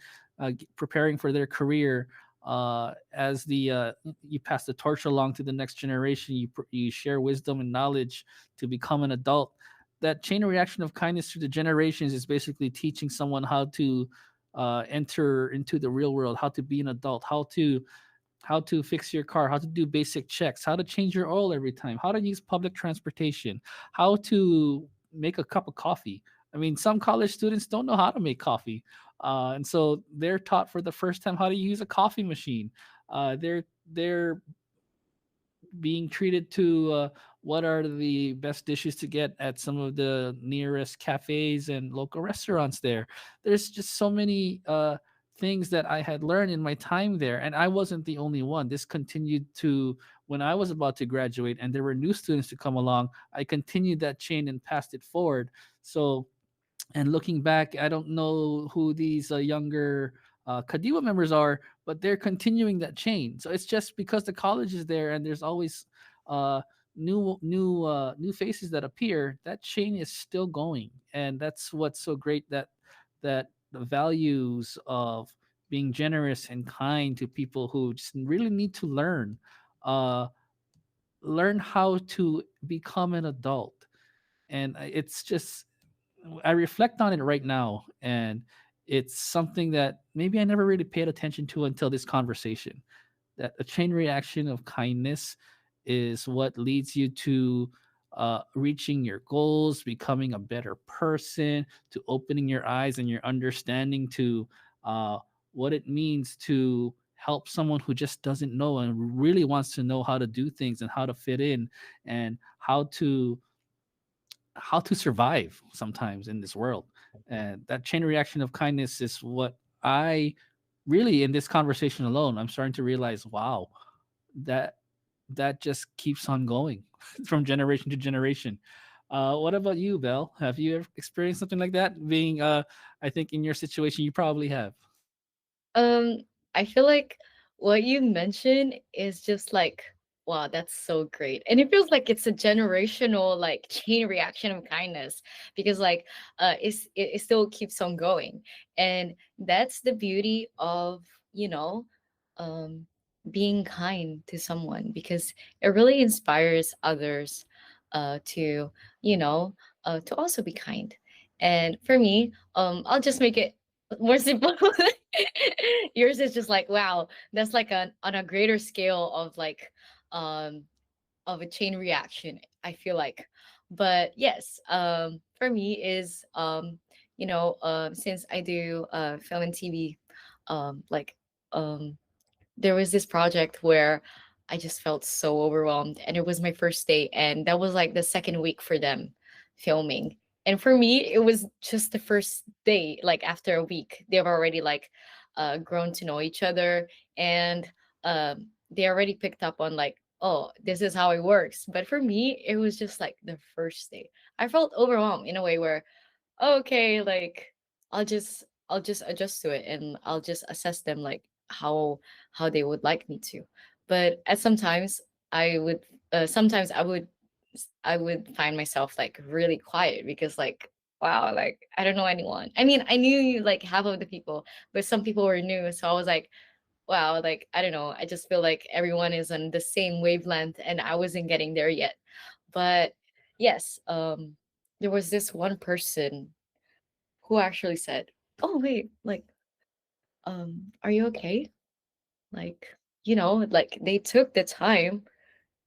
preparing for their career. As the You pass the torch along to the next generation, you share wisdom and knowledge to become an adult. That chain reaction of kindness through the generations is basically teaching someone how to enter into the real world, how to be an adult, how to fix your car, how to do basic checks, how to change your oil every time, how to use public transportation, how to make a cup of coffee. I mean, some college students don't know how to make coffee, and so they're taught for the first time how to use a coffee machine. They're being treated to what are the best dishes to get at some of the nearest cafes and local restaurants there. There's just so many things that I had learned in my time there, and I wasn't the only one. This continued to when I was about to graduate, and there were new students to come along. I continued that chain and passed it forward. So and looking back, I don't know who these younger Kadiwa members are, but they're continuing that chain. So it's just because the college is there and there's always uh, new faces that appear. That chain is still going, and that's what's so great, that the values of being generous and kind to people who just really need to uh, learn how to become an adult. And it's just I reflect on it right now, and it's something that maybe I never really paid attention to until this conversation. That a chain reaction of kindness is what leads you to reaching your goals, becoming a better person, to opening your eyes and your understanding to uh, what it means to help someone who just doesn't know and really wants to know how to do things and how to fit in and how to survive sometimes in this world. And that chain reaction of kindness is what I really, in this conversation alone, I'm starting to realize, wow, that that just keeps on going from generation to generation. What about you, Belle? Have you ever experienced something like that? I think in your situation, you probably have. Um, I feel like what you mentioned is just like Wow, that's so great. And it feels like it's a generational like chain reaction of kindness because like it still keeps on going. And that's the beauty of, you know, um being kind to someone because it really inspires others to, you know, to also be kind. And for me, I'll just make it more simple. Yours is just like, wow, that's like on a greater scale um of a chain reaction, I feel like. But yes, for me is since I do film and TV, like there was this project where I just felt so overwhelmed, and it was my first day, and that was like the second week for them filming. And for me, it was just the first day. Like after a week, they've already like grown to know each other, and they already picked up on like, oh, this is how it works. But for me, it was just like the first day. I felt overwhelmed in a way where okay, like I'll just adjust to it and I'll just assess them like how they would like me to. But at sometimes I would sometimes I would find myself like really quiet because like wow, like I don't know anyone. I mean, I knew like half of the people, but some people were new, so I was like wow, like I don't know, I just feel like everyone is on the same wavelength and I wasn't getting there yet. But yes, there was this one person who actually said, "Oh wait, like, are you okay?" Like, like they took the time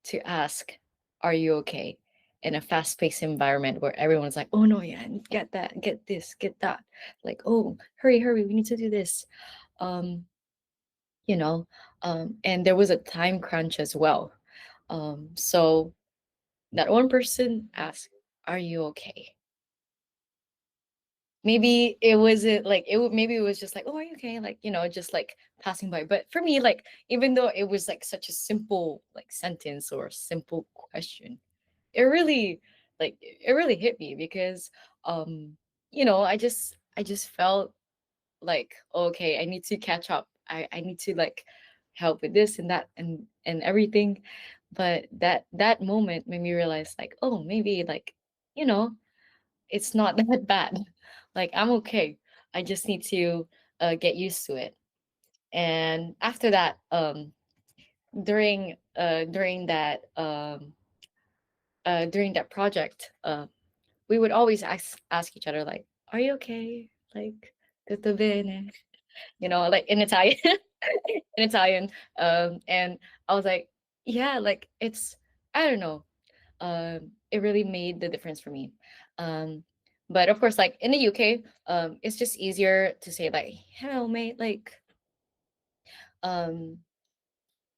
to ask, "Are you okay?" In a fast-paced environment where everyone's like, "Oh no, yeah, get that, get this, get that." Like, "Oh, hurry, hurry, we need to do this." Um, you know, and there was a time crunch as well. So that one person asked, "Are you okay?" Maybe it wasn't like maybe it was just like, "Oh, are you okay?" Like, just like passing by. But for me, like even though it was like such a simple like sentence or simple question, it really it really hit me because um I just felt like okay, I need to catch up. I need to like help with this and that and everything. But that moment made me realize like, oh, maybe like, you know, it's not that bad. Like I'm okay. I just need to get used to it. And after that, during that project, we would always ask each other like, "Are you okay?" Like, "Tutto bene?" Like in Italian, in Italian. And I was like, "Yeah, like it's I don't know, it really made the difference for me. Um, but of course, like in the UK, it's just easier to say like, "Hello, mate," like, um,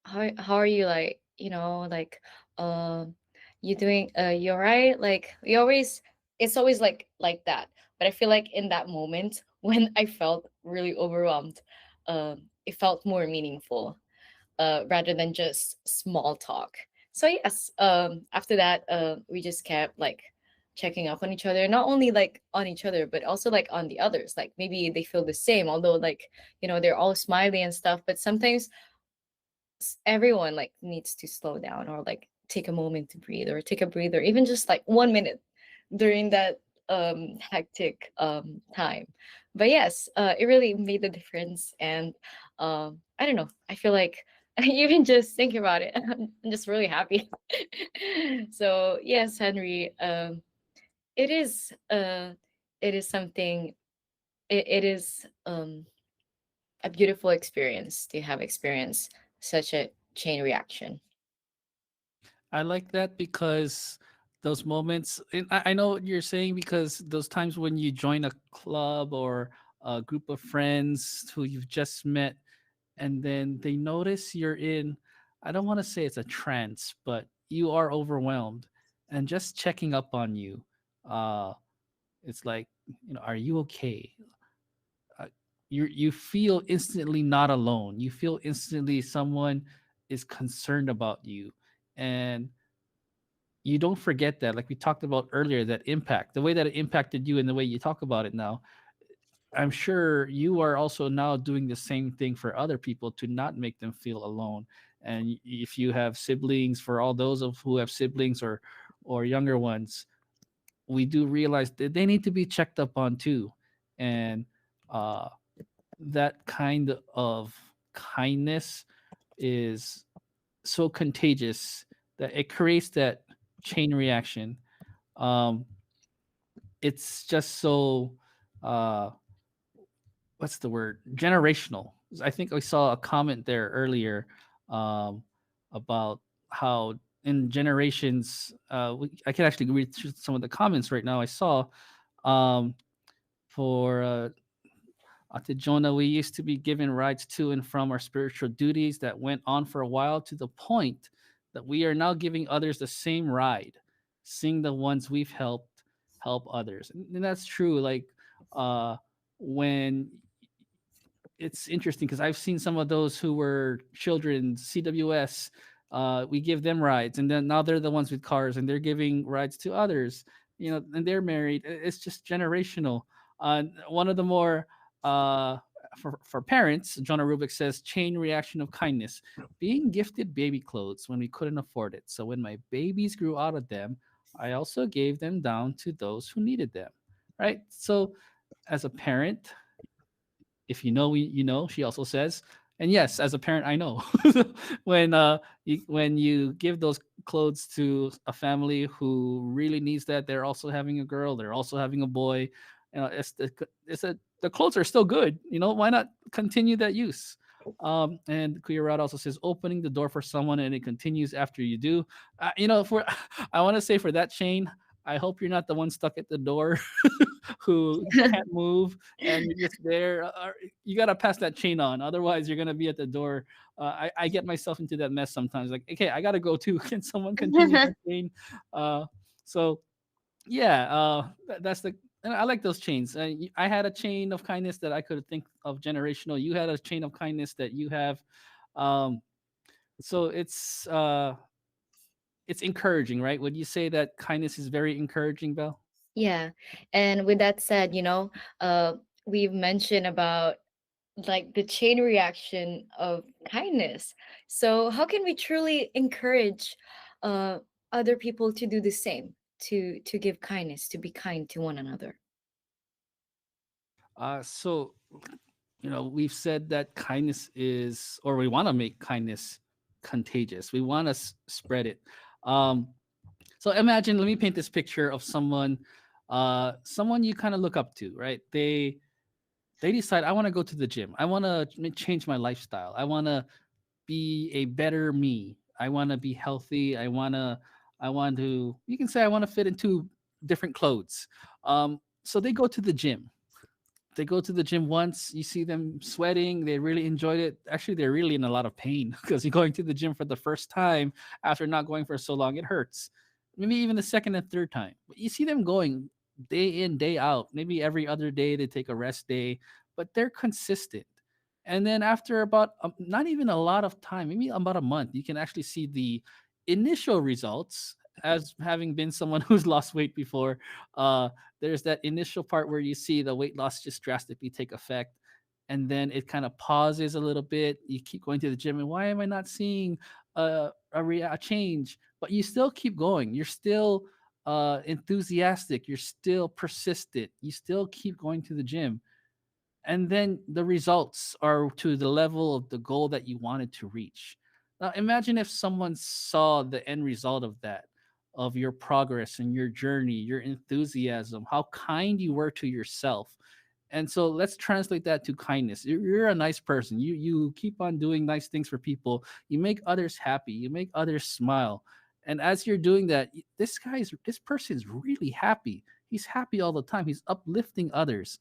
how are you, like, like, you doing, you alright? Like, it's always like that. But I feel like in that moment when I felt really overwhelmed, it felt more meaningful rather than just small talk. So yes, after that, we just kept like checking up on each other, not only like on each other, but also like on the others. Like maybe they feel the same, although like they're all smiley and stuff. But sometimes everyone like needs to slow down or like take a moment to breathe or take a breather, even just like 1 minute during that hectic time. But yes, it really made the difference. And I don't know, I feel like even just thinking about it, I'm just really happy. So yes, Henry, it is it is something, it is a beautiful experience to have experienced such a chain reaction. I like that because those moments, and I know what you're saying, because those times when you join a club or a group of friends who you've just met, and then they notice you're in, I don't want to say it's a trance, but you are overwhelmed, and just checking up on you. Uh, it's like, are you okay? uh, you feel instantly not alone. You feel instantly someone is concerned about you, and you don't forget that. Like we talked about earlier, that impact, the way that it impacted you, and the way you talk about it now. I'm sure you are also now doing the same thing for other people to not make them feel alone. And if you have siblings, for all those of who have siblings or younger ones, we do realize that they need to be checked up on too. And uh, that kind of kindness is so contagious that it creates that chain reaction. Um, it's just so uh, what's the word, generational. I think I saw a comment there earlier, um, about how in generations, I can actually read through some of the comments right now. I saw, um, for Ate Jonah, we used to be given rides to and from our spiritual duties that went on for a while, to the point that we are now giving others the same ride, seeing the ones we've helped help others. And that's true. Like, uh, when it's interesting because I've seen some of those who were children, CWS. We give them rides, and then now they're the ones with cars, and they're giving rides to others. And they're married. It's just generational. One of the more uh, for parents, Jonah Rubik says, chain reaction of kindness, being gifted baby clothes when we couldn't afford it. So when my babies grew out of them, I also gave them down to those who needed them. Right. So as a parent, if you know, you know, she also says. And yes, as a parent, I know when you give those clothes to a family who really needs that, they're also having a girl, they're also having a boy. The clothes are still good. Why not continue that use? And Kuya also says, opening the door for someone and it continues after you do. For I want to say, for that chain, I hope you're not the one stuck at the door who can't move and you're just there. You got to pass that chain on. Otherwise, you're going to be at the door. I get myself into that mess sometimes. Like, okay, I got to go too. Can someone continue the chain? So, yeah, that's the. And I like those chains. I had a chain of kindness that I could think of generational. You had a chain of kindness that you have. Um, so it's encouraging, right? Would you say that kindness is very encouraging, Belle? Yeah. And with that said, uh, we've mentioned about like the chain reaction of kindness. So how can we truly encourage uh, other people to do the same, to give kindness, to be kind to one another? So we've said that kindness is, or we want to make kindness contagious. We want to spread it. Um, so imagine, let me paint this picture of someone you kind of look up to, right? They decide, I want to go to the gym. I want to change my lifestyle. I want to be a better me. I want to be healthy. I want to, you can say, I want to fit into different clothes. So they go to the gym once, you see them sweating, they really enjoyed it. Actually, they're really in a lot of pain because you're going to the gym for the first time after not going for so long. It hurts. Maybe even the second and third time. But you see them going day in, day out. Maybe every other day they take a rest day, but they're consistent. And then after about not even a lot of time, maybe about a month, you can actually see the initial results. As having been someone who's lost weight before, uh, there's that initial part where you see the weight loss just drastically take effect, and then it kind of pauses a little bit. You keep going to the gym, and why am I not seeing a change? But you still keep going. You're still enthusiastic. You're still persistent. You still keep going to the gym, and then the results are to the level of the goal that you wanted to reach. Now, imagine if someone saw the end result of that, of your progress and your journey, your enthusiasm, how kind you were to yourself. And so let's translate that to kindness. You're a nice person. You keep on doing nice things for people. You make others happy. You make others smile. And as you're doing that, this person's really happy. He's happy all the time. He's uplifting others.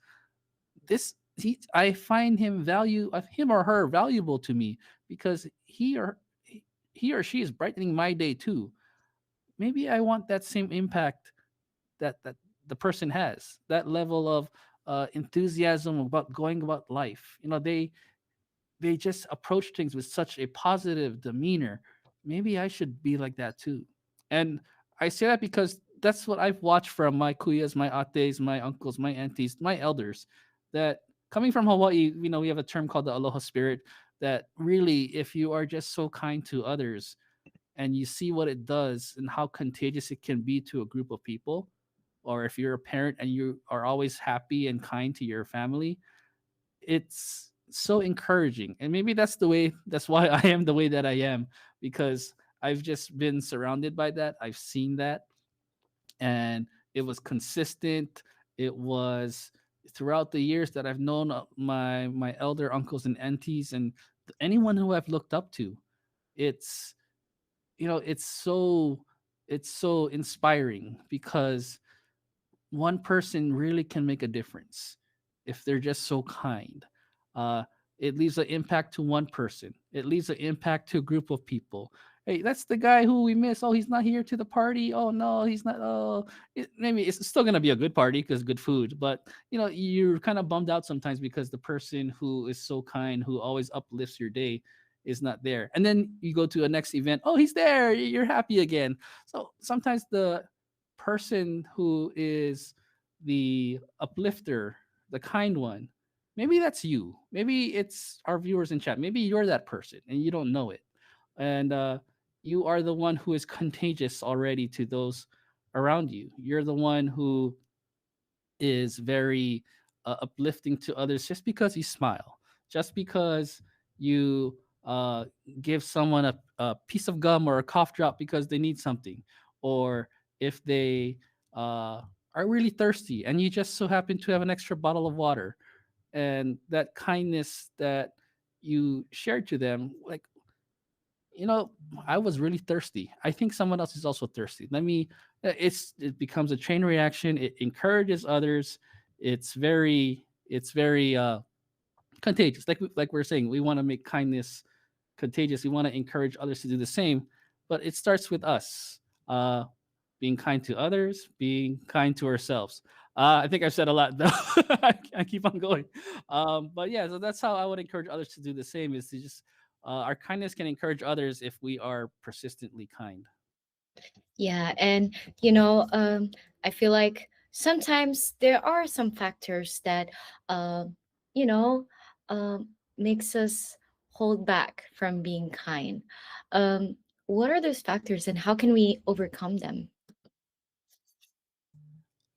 I find him or her valuable to me because he or she is brightening my day too. Maybe I want that same impact that the person has, that level of enthusiasm about going about life. They just approach things with such a positive demeanor. Maybe I should be like that too. And I say that because that's what I've watched from my kuyas, my ates, my uncles, my aunties, my elders. That coming from Hawaii, we have a term called the aloha spirit. that really, if you are just so kind to others and you see what it does and how contagious it can be to a group of people, or if you're a parent and you are always happy and kind to your family, it's so encouraging. And maybe that's why I am the way that I am, because I've just been surrounded by that. I've seen that, and it was consistent. It was throughout the years that I've known my elder uncles and aunties and anyone who I've looked up to. It's it's so inspiring because one person really can make a difference if they're just so kind. Uh, it leaves an impact to one person. It leaves an impact to a group of people. Hey, that's the guy who we miss. Oh, he's not here to the party. Oh no, he's not. Oh, maybe it's still gonna be a good party because good food. But you're kind of bummed out sometimes because the person who is so kind, who always uplifts your day, is not there. And then you go to a next event. Oh, he's there. You're happy again. So sometimes the person who is the uplifter, the kind one, maybe that's you. Maybe it's our viewers in chat. Maybe you're that person and you don't know it. And you are the one who is contagious already to those around you. You're the one who is very uplifting to others just because you smile, just because you give someone a piece of gum or a cough drop because they need something, or if they are really thirsty and you just so happen to have an extra bottle of water, and that kindness that you shared to them, like, you know, I was really thirsty. I think someone else is also thirsty. It becomes a chain reaction. It encourages others. It's very contagious. Like we're saying, we want to make kindness contagious. We want to encourage others to do the same, but it starts with us. Being kind to others, being kind to ourselves. I think I've said a lot though. I keep on going. But yeah, so that's how I would encourage others to do the same, is to just our kindness can encourage others if we are persistently kind. Yeah, and I feel like sometimes there are some factors that you know makes us hold back from being kind. Um, what are those factors, and how can we overcome them?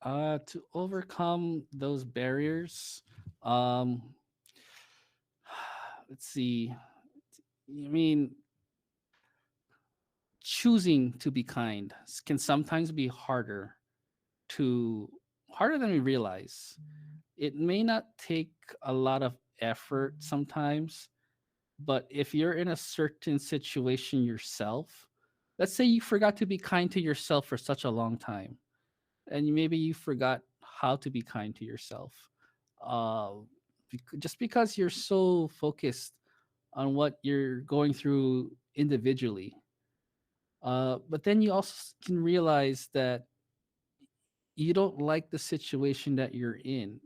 To overcome those barriers, um, let's see. I mean, choosing to be kind can sometimes be to harder than we realize. It may not take a lot of effort sometimes, but if you're in a certain situation yourself, let's say you forgot to be kind to yourself for such a long time, and maybe you forgot how to be kind to yourself, uh, just because you're so focused on what you're going through individually. But then you also can realize that you don't like the situation that you're in.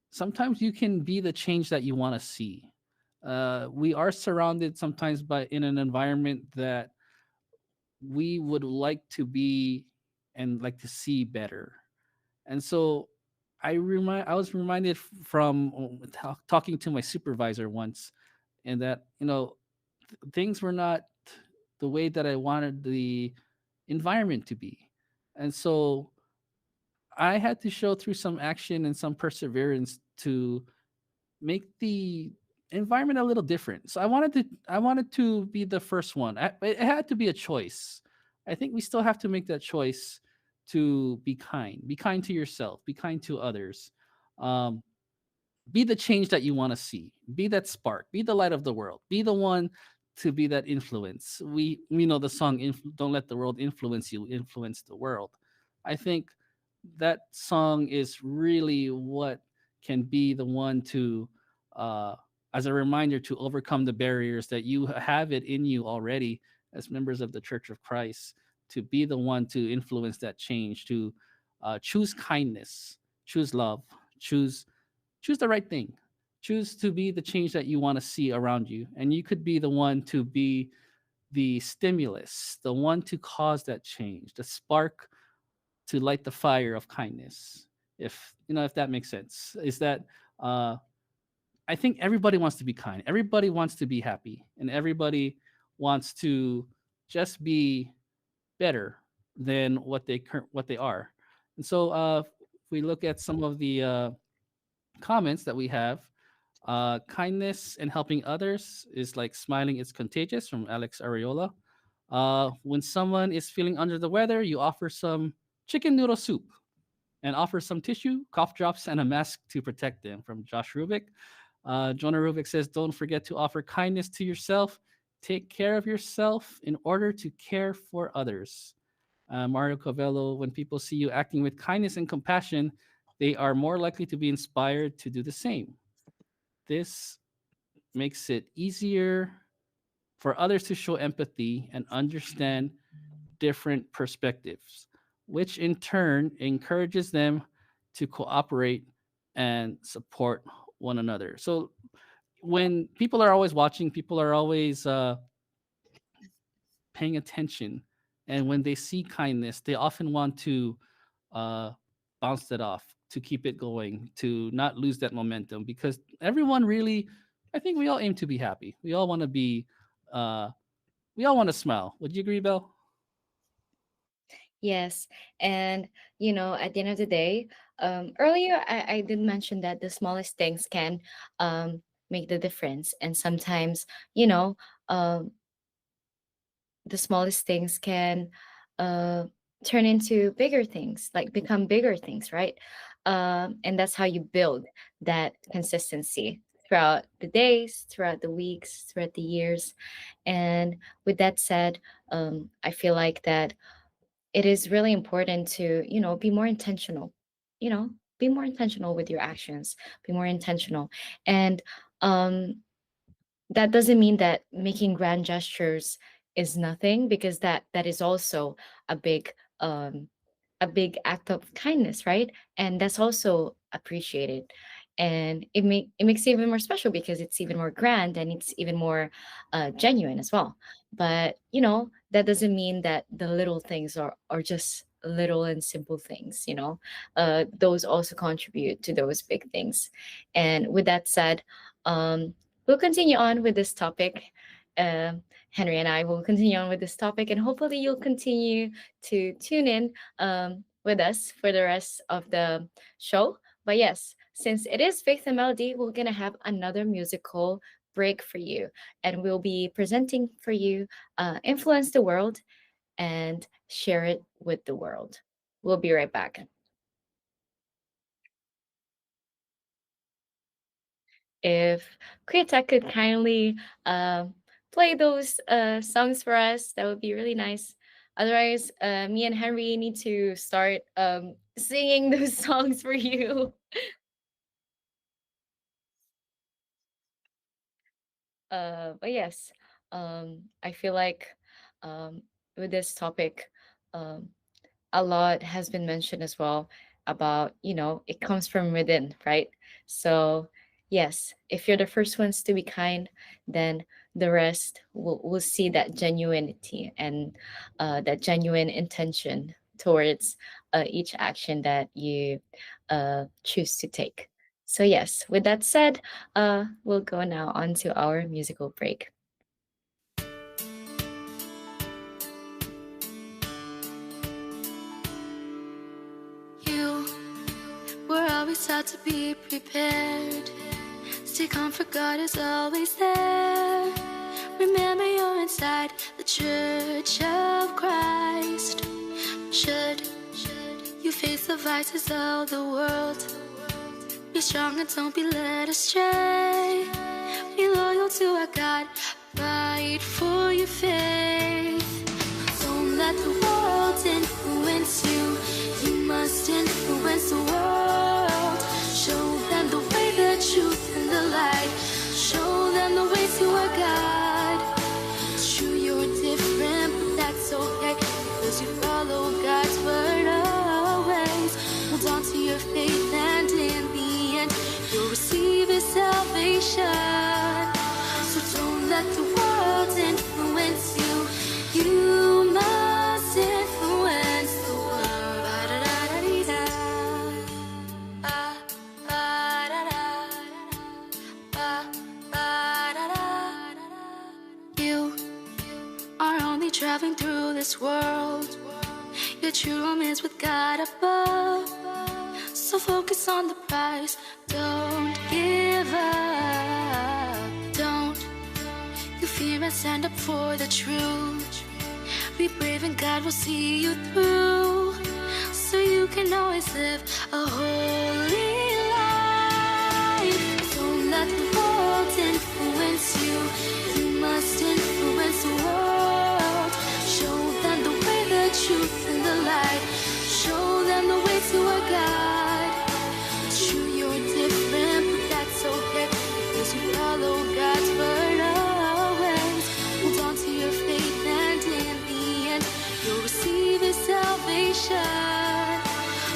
Sometimes you can be the change that you want to see. We are surrounded sometimes by in an environment that we would like to be and like to see better. And so I was reminded from talking to my supervisor once, and that things were not the way that I wanted the environment to be. And so I had to show through some action and some perseverance to make the environment a little different. So I wanted to be the first one. It had to be a choice. I think we still have to make that choice to be kind. Be kind to yourself. Be kind to others. Um, be the change that you want to see. Be that spark. Be the light of the world. Be the one to be that influence. We know the song "Don't Let the World Influence You." Influence the world. I think that song is really what can be the one to, uh, as a reminder, to overcome the barriers that you have it in you already as members of the Church of Christ, to be the one to influence that change, to choose kindness, choose love, choose the right thing, choose to be the change that you want to see around you. And you could be the one to be the stimulus, the one to cause that change, the spark to light the fire of kindness. If that makes sense, is that uh I think everybody wants to be kind. Everybody wants to be happy, and everybody wants to just be better than what they are. And so, if we look at some of the comments that we have, kindness and helping others is like smiling is contagious from Alex Areola. When someone is feeling under the weather, you offer some chicken noodle soup and offer some tissue, cough drops, and a mask to protect them from Josh Rubik. Jonah Rubik says, don't forget to offer kindness to yourself. Take care of yourself in order to care for others. Mario Covello, when people see you acting with kindness and compassion, they are more likely to be inspired to do the same. This makes it easier for others to show empathy and understand different perspectives, which in turn encourages them to cooperate and support one another. So when people are always watching, people are always paying attention, and when they see kindness, they often want to uh, bounce that off, to keep it going, to not lose that momentum, because everyone really, I think we all aim to be happy. We all want to be, we all want to smile. Would you agree, Belle? Yes. And, at the end of the day, earlier I did mention that the smallest things can make the difference. And sometimes, you know, um, the smallest things can uh, turn into bigger things, like become bigger things, right? And that's how you build that consistency throughout the days, throughout the weeks, throughout the years. And with that said, I feel like that it is really important to be more intentional, you know be more intentional with your actions, be more intentional. And that doesn't mean that making grand gestures is nothing, because that is also a big um a big act of kindness, right? And that's also appreciated. And it makes it even more special because it's even more grand and it's even more genuine as well. But that doesn't mean that the little things are just little and simple things. Those also contribute to those big things. And with that said, we'll continue on with this topic. Henry and I will continue on with this topic, and hopefully you'll continue to tune in with us for the rest of the show. But yes, since it is Faith and Melody, we're going to have another musical break for you. And we'll be presenting for you Influence the World and Share It with the World. We'll be right back. If Krita could kindly play those songs for us, that would be really nice. Otherwise, me and Henry need to start singing those songs for you. But yes, I feel like with this topic, um, a lot has been mentioned as well about, it comes from within, right? So yes, if you're the first ones to be kind, then the rest will see that genuinity and that genuine intention towards each action that you choose to take. So yes, with that said, we'll go now on to our musical break. You were always taught to be prepared. Stay calm, for God is always there. Remember you're inside the Church of Christ. Should you face the vices of the world, be strong and don't be led astray. Be loyal to our God, fight for your faith. Don't let the world influence you. You must influence the world. Show them the way, the truth, and the light. Show them the way to our God. It's true you're different, but that's okay, because you follow God's word always. Hold on to your faith, and in the end you'll receive His salvation. So don't let the world influence only traveling through this world. Your true home is with God above. So focus on the prize. Don't give up. Don't you fear and stand up for the truth. Be brave and God will see you through. So you can always live a holy life. Don't let the world influence you. You must influence the world. Show them the way, the truth, and the light. Show them the way to our God. True, you're different, but that's okay, because you follow God's word always. Hold on to your faith, and in the end, you'll receive His salvation.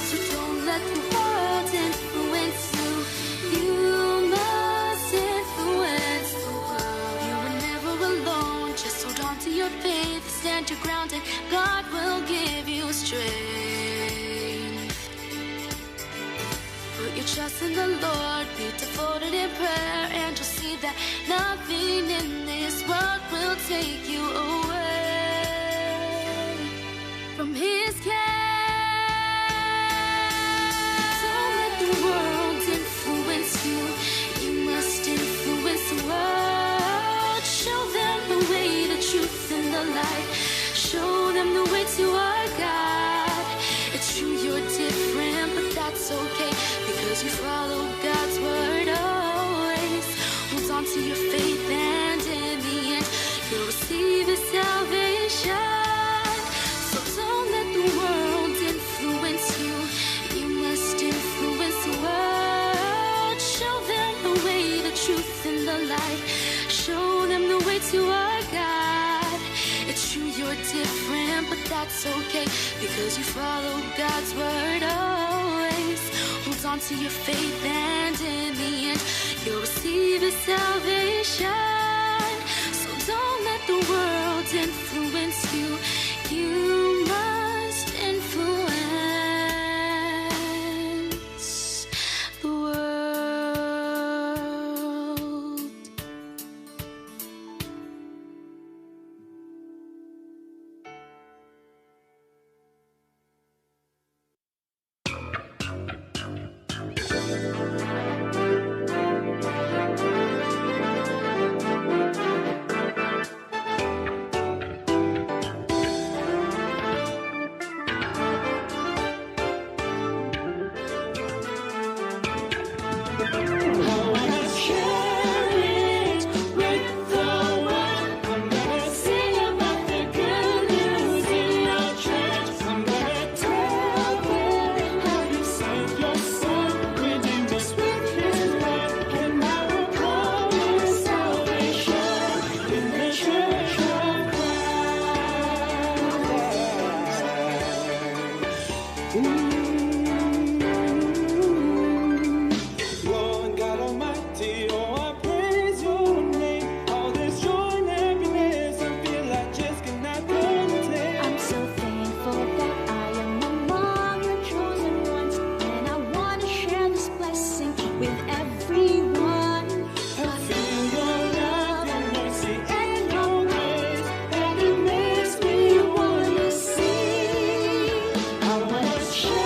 So don't let the world influence you. You must influence the world. You are never alone. Just hold on to your faith, stand your ground, and God will give you strength. Put your trust in the Lord, be devoted in prayer, and you'll see that nothing in this world will take you away from His care. Don't let the world influence you. You must influence the world. Show them the way, the truth, and the light. Show them the way to our God. It's true, you're different, but that's okay, because you follow God's word always. Hold on to your faith, and in the end, you'll receive His salvation. So don't let the world influence you. You must influence the world. Show them the way, the truth, and the light. Show them the way to our God. It's true, you're different, but that's okay, because you follow God's word always. Hold on to your faith, and in the end, you'll receive His salvation. So don't let the world influence you. You must influence the world. Share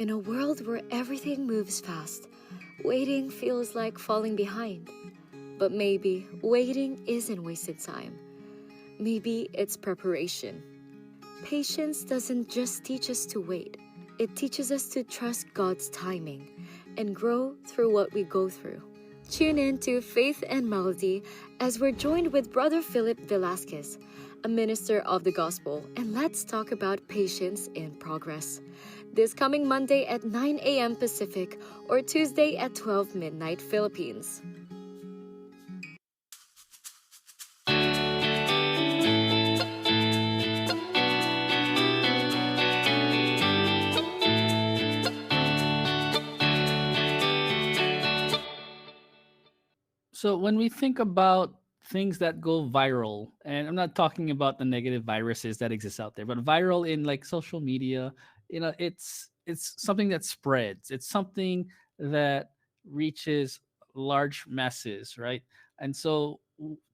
In a world where everything moves fast, waiting feels like falling behind. But maybe waiting isn't wasted time. Maybe it's preparation. Patience doesn't just teach us to wait, it teaches us to trust God's timing and grow through what we go through. Tune in to Faith and Melody as we're joined with Brother Philip Velasquez, a minister of the gospel, and let's talk about patience in progress. This coming Monday at 9 a.m. Pacific or Tuesday at 12 midnight Philippines. So when we think about things that go viral, and I'm not talking about the negative viruses that exist out there, but viral in like social media, it's something that spreads. It's something that reaches large masses, right? And so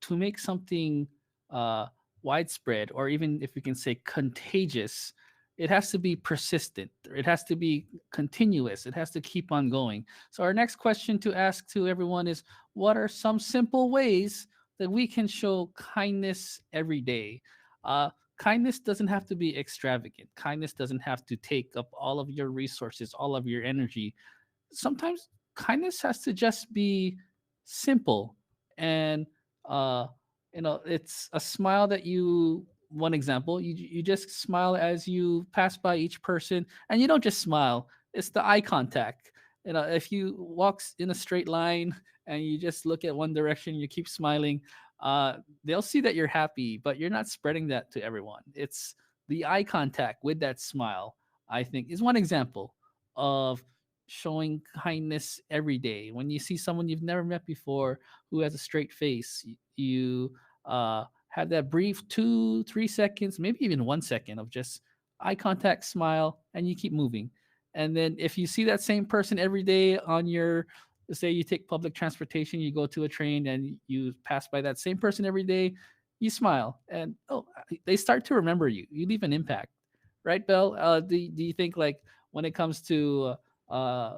to make something uh, widespread, or even if we can say contagious, it has to be persistent. It has to be continuous. It has to keep on going. So our next question to ask to everyone is, what are some simple ways that we can show kindness every day? Kindness doesn't have to be extravagant. Kindness doesn't have to take up all of your resources, all of your energy. Sometimes kindness has to just be simple, and uh it's a smile that you one example, you just smile as you pass by each person, and you don't just smile, it's the eye contact. If you walk in a straight line and you just look at one direction, you keep smiling, they'll see that you're happy, but you're not spreading that to everyone. It's the eye contact with that smile, I think, is one example of showing kindness every day. When you see someone you've never met before who has a straight face, you have that brief 2 3 seconds, maybe even 1 second of just eye contact, smile, and you keep moving. And then if you see that same person every day on your, say you take public transportation, you go to a train and you pass by that same person every day, you smile, and oh, they start to remember you. You leave an impact, right, Belle? Do you think, like, when it comes to uh,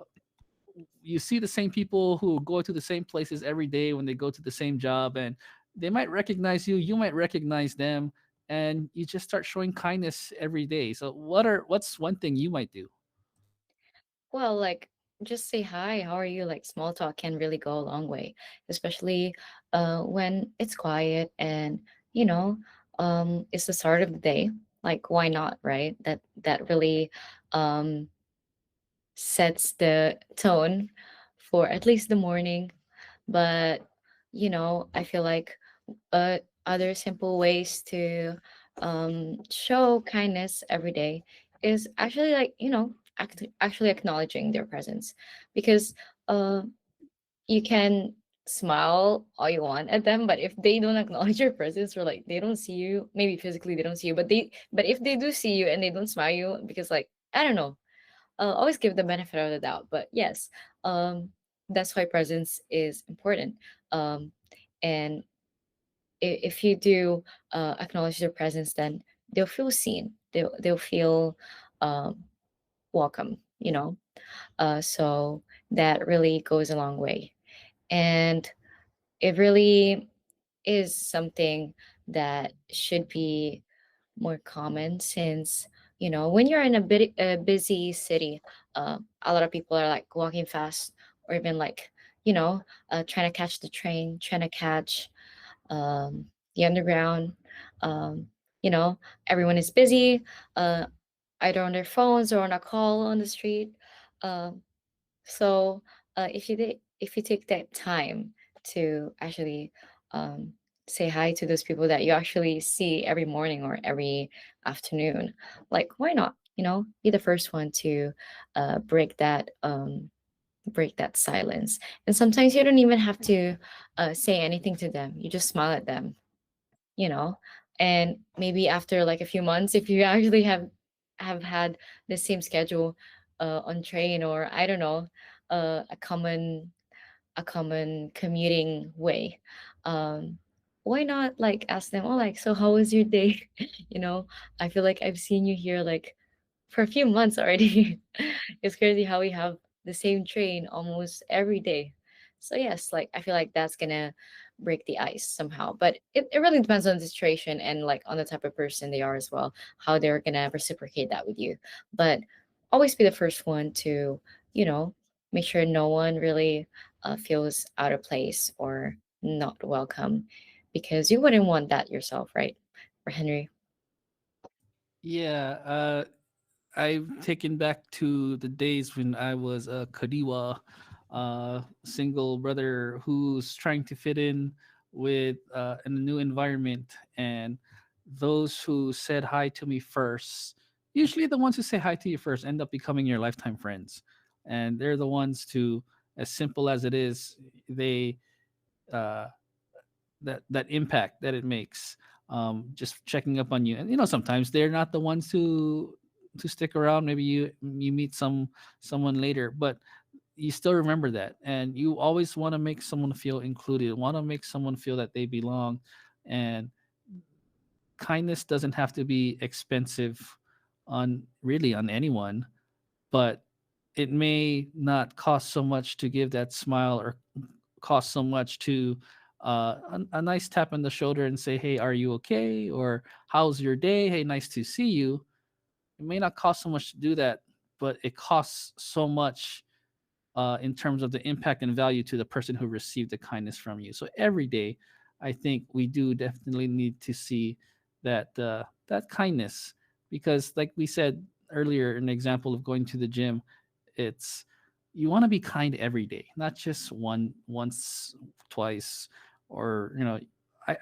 you see the same people who go to the same places every day when they go to the same job, and they might recognize you, you might recognize them, and you just start showing kindness every day. So what's one thing you might do? Well, like, just say hi, how are you? Like, small talk can really go a long way, especially when it's quiet and, you know, it's the start of the day. Like, why not, right? That really um sets the tone for at least the morning. But, I feel like other simple ways to show kindness every day is actually, like, actually acknowledging their presence, because uh, you can smile all you want at them, but if they don't acknowledge your presence, or like they don't see you, maybe physically they don't see you, but if they do see you and they don't smile you, because, like, I don't know, always give the benefit of the doubt. But yes, um that's why presence is important. And if you do acknowledge their presence, then they'll feel seen, they'll feel um welcome, so that really goes a long way. And it really is something that should be more common, since, when you're in a busy city, a lot of people are like walking fast, or even like, trying to catch the train, trying to catch the underground. um, you know Everyone is busy, uh, either on their phones or on a call on the street. um, so if you take that time to actually um, say hi to those people that you actually see every morning or every afternoon, like, why not? Be the first one to break that silence. And sometimes you don't even have to say anything to them. You just smile at them, you know. And maybe after like a few months, if you actually have had the same schedule on train, or I don't know, a common commuting way, um why not like ask them, oh, like, so how was your day? you know I feel like I've seen you here like for a few months already. It's crazy how we have the same train almost every day. So yes, like I feel like that's gonna break the ice somehow. But it really depends on the situation and like on the type of person they are as well, how they're gonna reciprocate that with you. But always be the first one to, you know, make sure no one really feels out of place or not welcome, because you wouldn't want that yourself, right? For Henry. Yeah, I've taken back to the days when I was a Kadiwa, single brother who's trying to fit in a new environment, and those who said hi to me first, usually the ones who say hi to you first, end up becoming your lifetime friends, and they're the ones to, as simple as it is, they uh, that impact that it makes, just checking up on you. And sometimes they're not the ones to stick around. Maybe you meet someone later, but you still remember that, and you always want to make someone feel included, want to make someone feel that they belong. And kindness doesn't have to be expensive on really on anyone, but it may not cost so much to give that smile, or cost so much to a nice tap on the shoulder and say, hey, are you okay, or how's your day, hey, nice to see you. It may not cost so much to do that, but it costs so much in terms of the impact and value to the person who received the kindness from you. So every day, I think we do definitely need to see that kindness, because, like we said earlier, an example of going to the gym, it's, you want to be kind every day, not just once, twice, or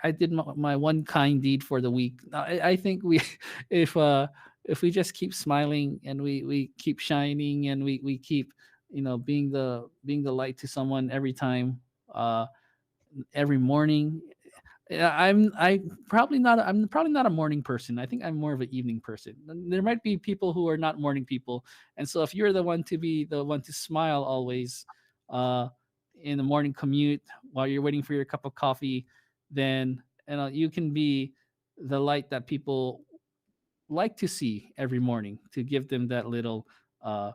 I did my one kind deed for the week. I think we if uh if we just keep smiling, and we keep shining, and we keep being the light to someone every time, uh every morning. Yeah, I'm probably not a morning person. I think I'm more of an evening person. There might be people who are not morning people, and so if you're the one to be the one to smile always, uh, in the morning commute while you're waiting for your cup of coffee, then you can be the light that people like to see every morning, to give them that little uh,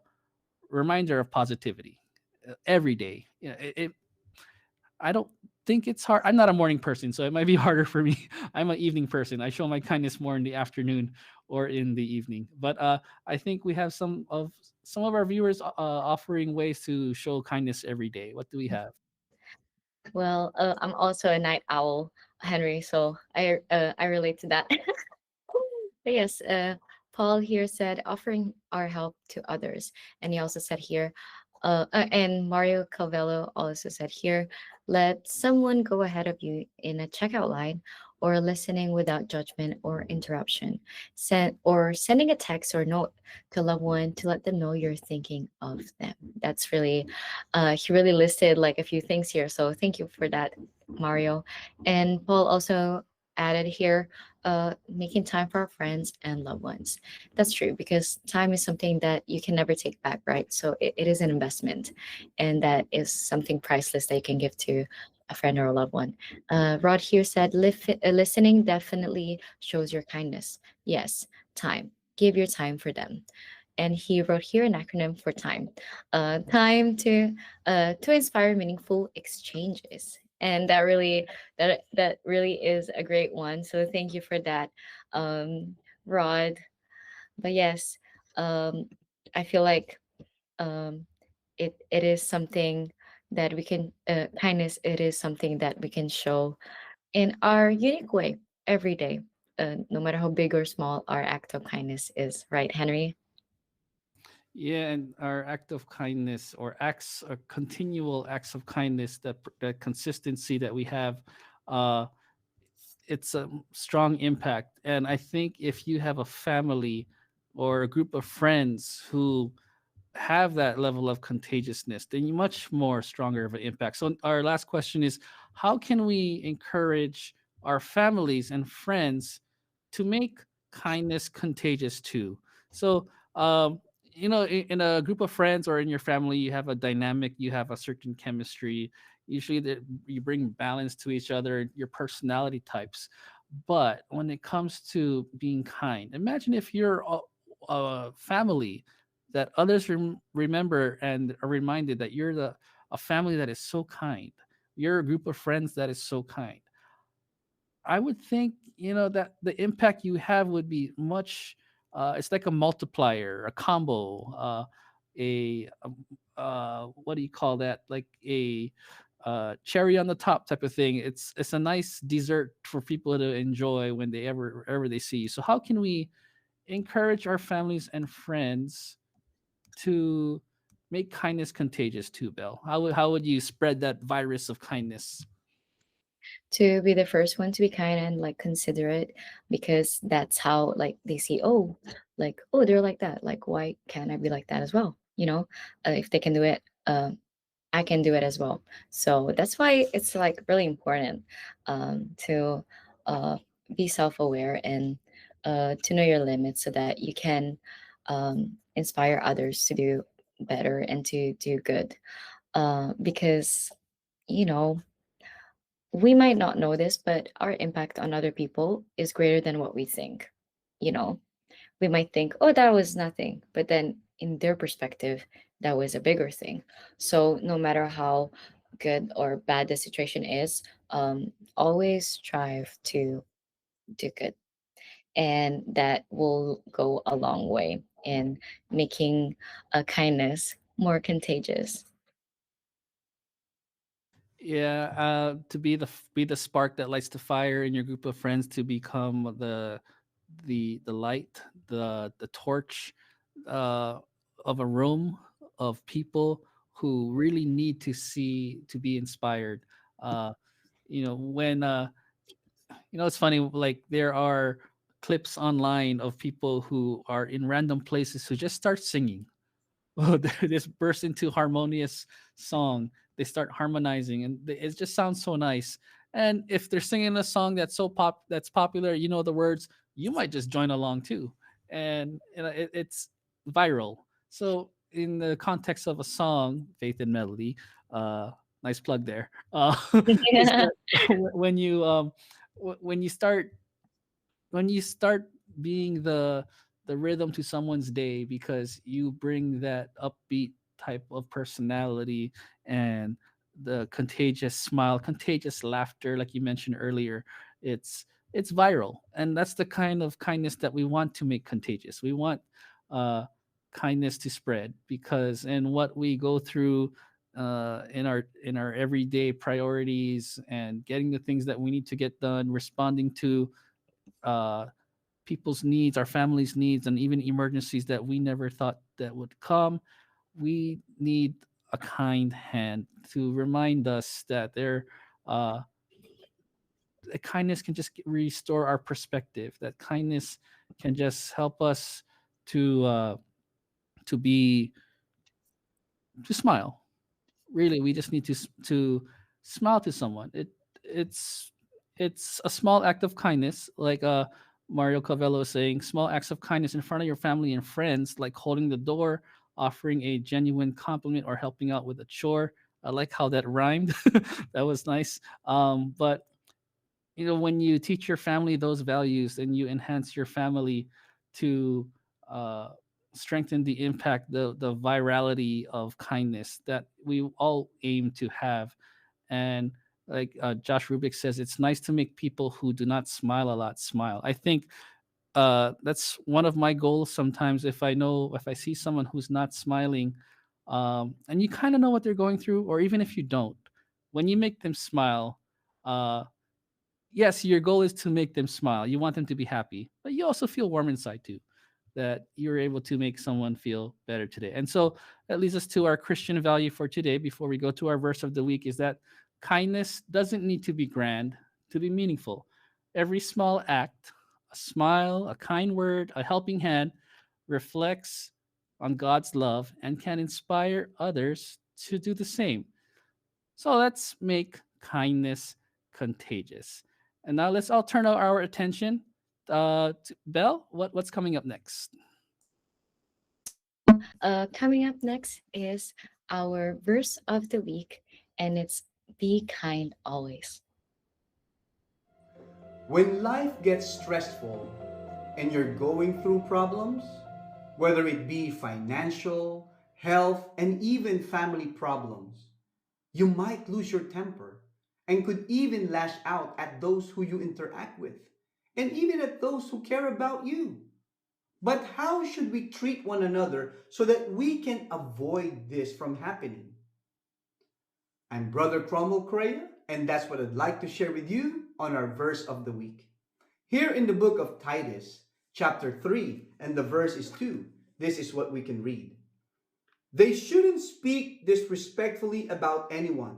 reminder of positivity every day. I don't think it's hard. I'm not a morning person, so it might be harder for me. I'm an evening person. I show my kindness more in the afternoon or in the evening. But I think we have some of our viewers offering ways to show kindness every day. What do we have? Well, I'm also a night owl, Henry, so I relate to that. But yes, Paul here said offering our help to others, and he also said here, and Mario Calvello also said here, let someone go ahead of you in a checkout line, or listening without judgment or interruption. Sending a text or note to a loved one to let them know you're thinking of them. That's really, he really listed like a few things here. So thank you for that, Mario. And Paul also added here, making time for our friends and loved ones. That's true, because time is something that you can never take back, right? So it is an investment, and that is something priceless that you can give to a friend or a loved one. Rod here said, listening definitely shows your kindness. Yes, time. Give your time for them. And he wrote here an acronym for time. Time to inspire meaningful exchanges. And that really is a great one. So thank you for that, um, Rod. But yes, um, I feel like um, it is something that we can kindness. It is something that we can show in our unique way every day, no matter how big or small our act of kindness is. Right, Henry? Yeah, and our act of kindness, or acts, or continual acts of kindness, that consistency that we have, uh, it's a strong impact. And I think if you have a family or a group of friends who have that level of contagiousness, then you much more stronger of an impact. So our last question is, how can we encourage our families and friends to make kindness contagious too? So in a group of friends or in your family, you have a dynamic, you have a certain chemistry. Usually that you bring balance to each other, your personality types. But when it comes to being kind, imagine if you're a family that others remember and are reminded that you're the a family that is so kind. You're a group of friends that is so kind. I would think, that the impact you have would be much. It's like a multiplier, a combo, what do you call that? Like a cherry on the top type of thing. It's a nice dessert for people to enjoy when they ever they see you. So how can we encourage our families and friends to make kindness contagious too, Belle? How would you spread that virus of kindness? To be the first one to be kind and like considerate, because that's how like they see, oh, like, oh, they're like that, like why can't I be like that as well, if they can do it, I can do it as well. So that's why it's like really important to uh, be self-aware and to know your limits so that you can inspire others to do better and to do good, because you know we might not know this, but our impact on other people is greater than what we think. You know, we might think, oh, that was nothing. But then in their perspective, that was a bigger thing. So no matter how good or bad the situation is, always strive to do good. And that will go a long way in making a kindness more contagious. Yeah, to be the spark that lights the fire in your group of friends, to become the light, the torch, uh, of a room of people who really need to be inspired. Uh, when it's funny, like there are clips online of people who are in random places who just start singing. Oh, they just burst into harmonious song. They start harmonizing, and it just sounds so nice. And if they're singing a song that's popular, you know the words, you might just join along too, and it's viral. So in the context of a song, Faith and Melody, uh, nice plug there. Is that when you when you start being the rhythm to someone's day because you bring that upbeat type of personality and the contagious smile, contagious laughter, like you mentioned earlier, it's viral, and that's the kind of kindness that we want to make contagious. We want uh, kindness to spread, because in what we go through in our everyday priorities and getting the things that we need to get done, responding to uh, people's needs, our families' needs, and even emergencies that we never thought that would come. We need a kind hand to remind us that uh, kindness can just restore our perspective. That kindness can just help us to uh, to be to smile. Really, we just need to smile to someone. It's it's a small act of kindness, like Mario Cavello is saying, small acts of kindness in front of your family and friends, like holding the door, offering a genuine compliment, or helping out with a chore. I like how that rhymed. That was nice. But when you teach your family those values and you enhance your family to uh, strengthen the impact, the virality of kindness that we all aim to have. And like Josh Rubik says, it's nice to make people who do not smile a lot smile. I think that's one of my goals sometimes. If I see someone who's not smiling, and you kind of know what they're going through, or even if you don't, when you make them smile, uh, yes, your goal is to make them smile. You want them to be happy, but you also feel warm inside too, that you're able to make someone feel better today. And so that leads us to our Christian value for today. Before we go to our verse of the week, is that kindness doesn't need to be grand to be meaningful. Every small act, a smile, a kind word, a helping hand, reflects on God's love and can inspire others to do the same. So let's make kindness contagious. And now let's all turn our attention to Belle. What's coming up next? Coming up next is our verse of the week, and it's be kind always. When life gets stressful and you're going through problems, whether it be financial, health, and even family problems. You might lose your temper and could even lash out at those who you interact with, and even at those who care about you. But how should we treat one another so that we can avoid this from happening? I'm Brother Cromwell Correa, and that's what I'd like to share with you on our verse of the week. Here in the book of Titus, chapter 3, and the verse is 2, this is what we can read. They shouldn't speak disrespectfully about anyone,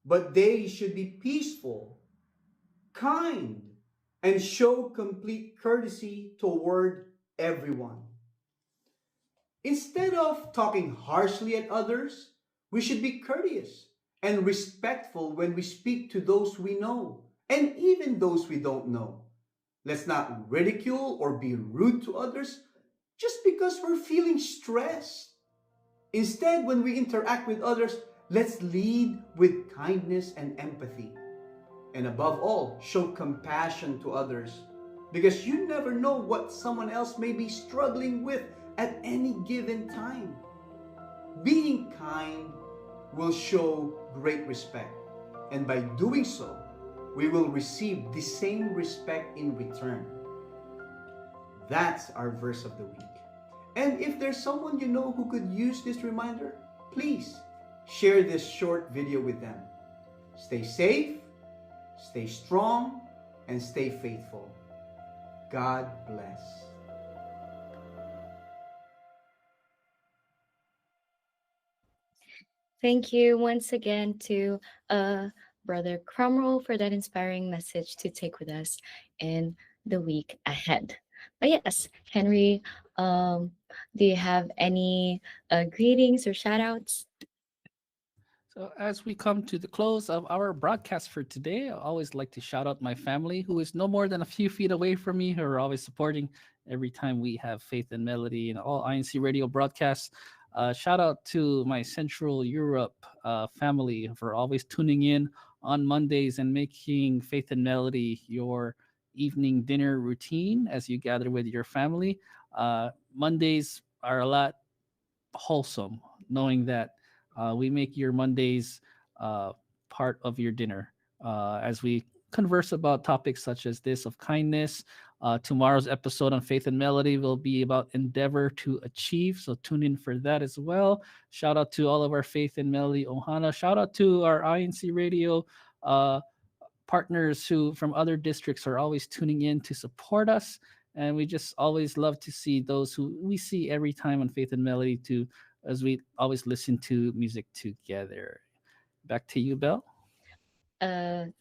but they should be peaceful, kind, and show complete courtesy toward everyone. Instead of talking harshly at others, we should be courteous and respectful when we speak to those we know and even those we don't know. Let's not ridicule or be rude to others just because we're feeling stressed. Instead, when we interact with others, let's lead with kindness and empathy. And above all, show compassion to others because you never know what someone else may be struggling with at any given time. Being kind will show great respect, and by doing so, we will receive the same respect in return. That's our verse of the week. And if there's someone you know who could use this reminder, please share this short video with them. Stay safe, stay strong, and stay faithful. God bless. Thank you once again to Brother Cromwell for that inspiring message to take with us in the week ahead. But yes, Henry, do you have any greetings or shout outs? So, as we come to the close of our broadcast for today, I always like to shout out my family, who is no more than a few feet away from me, who are always supporting every time we have Faith and Melody and all INC radio broadcasts. Shout out to my Central Europe family for always tuning in on Mondays and making Faith and Melody your evening dinner routine as you gather with your family. Mondays are a lot wholesome, knowing that we make your Mondays part of your dinner as we converse about topics such as this of kindness. Tomorrow's episode on Faith and Melody will be about endeavor to achieve. So tune in for that as well. Shout out to all of our Faith and Melody Ohana. Shout out to our INC radio partners who from other districts are always tuning in to support us. And we just always love to see those who we see every time on Faith and Melody too, as we always listen to music together. Back to you, Belle.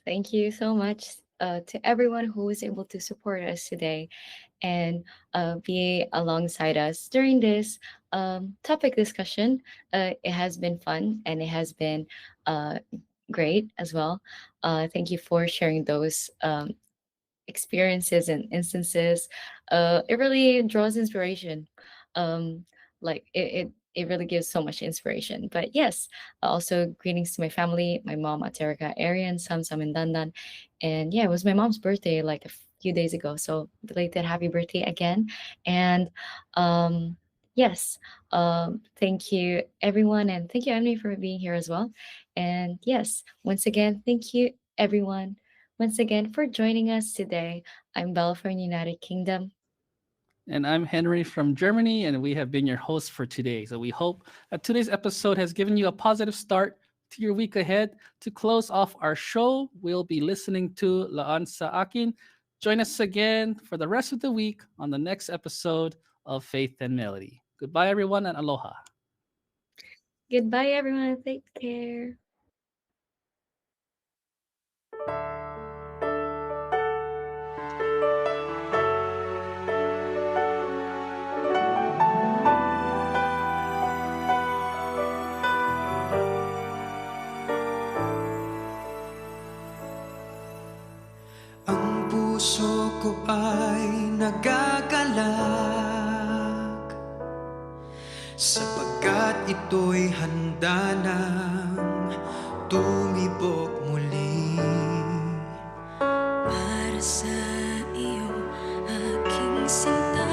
Thank you so much to everyone who was able to support us today and be alongside us during this topic discussion. It has been fun and it has been uh, great as well. Thank you for sharing those experiences and instances. It really draws inspiration. Um, it really gives so much inspiration. But yes, also greetings to my family, my mom, Aterika, Arian, Sam, and Dandan. And yeah, it was my mom's birthday like a few days ago. So belated happy birthday again. And yes, thank you everyone. And thank you, Emily, for being here as well. And yes, once again, thank you everyone once again for joining us today. I'm Belle from United Kingdom. And I'm Henry from Germany, and we have been your hosts for today. So we hope that today's episode has given you a positive start to your week ahead. To close off our show, we'll be listening to Laan sa Akin. Join us again for the rest of the week on the next episode of Faith and Melody. Goodbye, everyone, and aloha. Goodbye, everyone. Take care. Ang puso ko ay nagagalak sapagkat ito'y handa ng tumibok muli. Para sa iyo, aking sinta,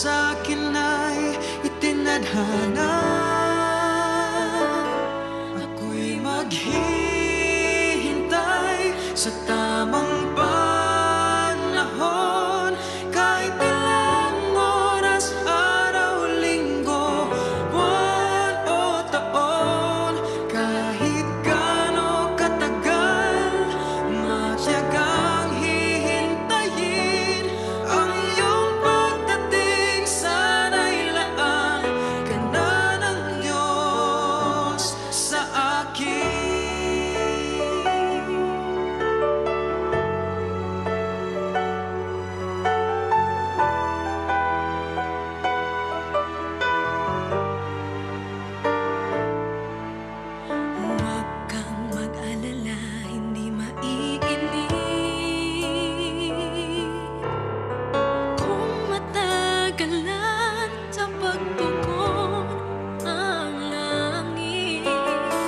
sa akin ay itinadhana. Ako'y maghihintay sa tamang panahon, kahit ilang oras, araw, linggo, buwan o taon. Kahit gaano katagal, matyagang hihintayin ang iyong pagdating. Sana'y laan ka na ng Diyos sa akin. Huwag kang mag-alala, hindi maiinip kung matagalan sa pagtugon ang langit.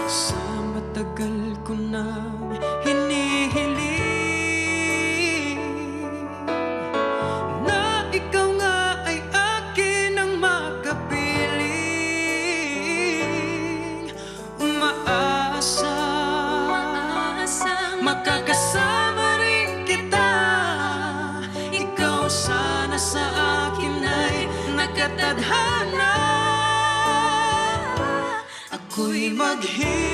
Sa matagal ko nang hinihiling na ikaw nga ay akin ang makapiling. Umaasa, makakasama rin kita. Ikaw sana sa akin ay nakatadhana. Ako'y maghihintay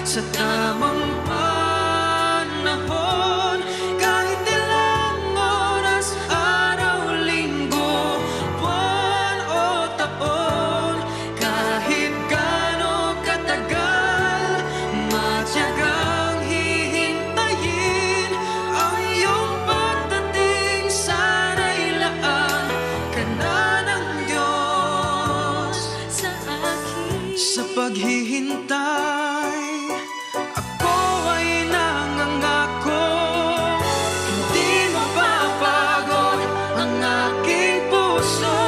sa tamang panahon, kahit ilang oras, araw, linggo, buwan o taon. Kahit gaano katagal, matyagang hihintayin ang iyong pagdating. Sana'y laan ka na ng Diyos sa akin. Sa paghihintay, ako ay nangangako, hindi mapapagod ang aking puso.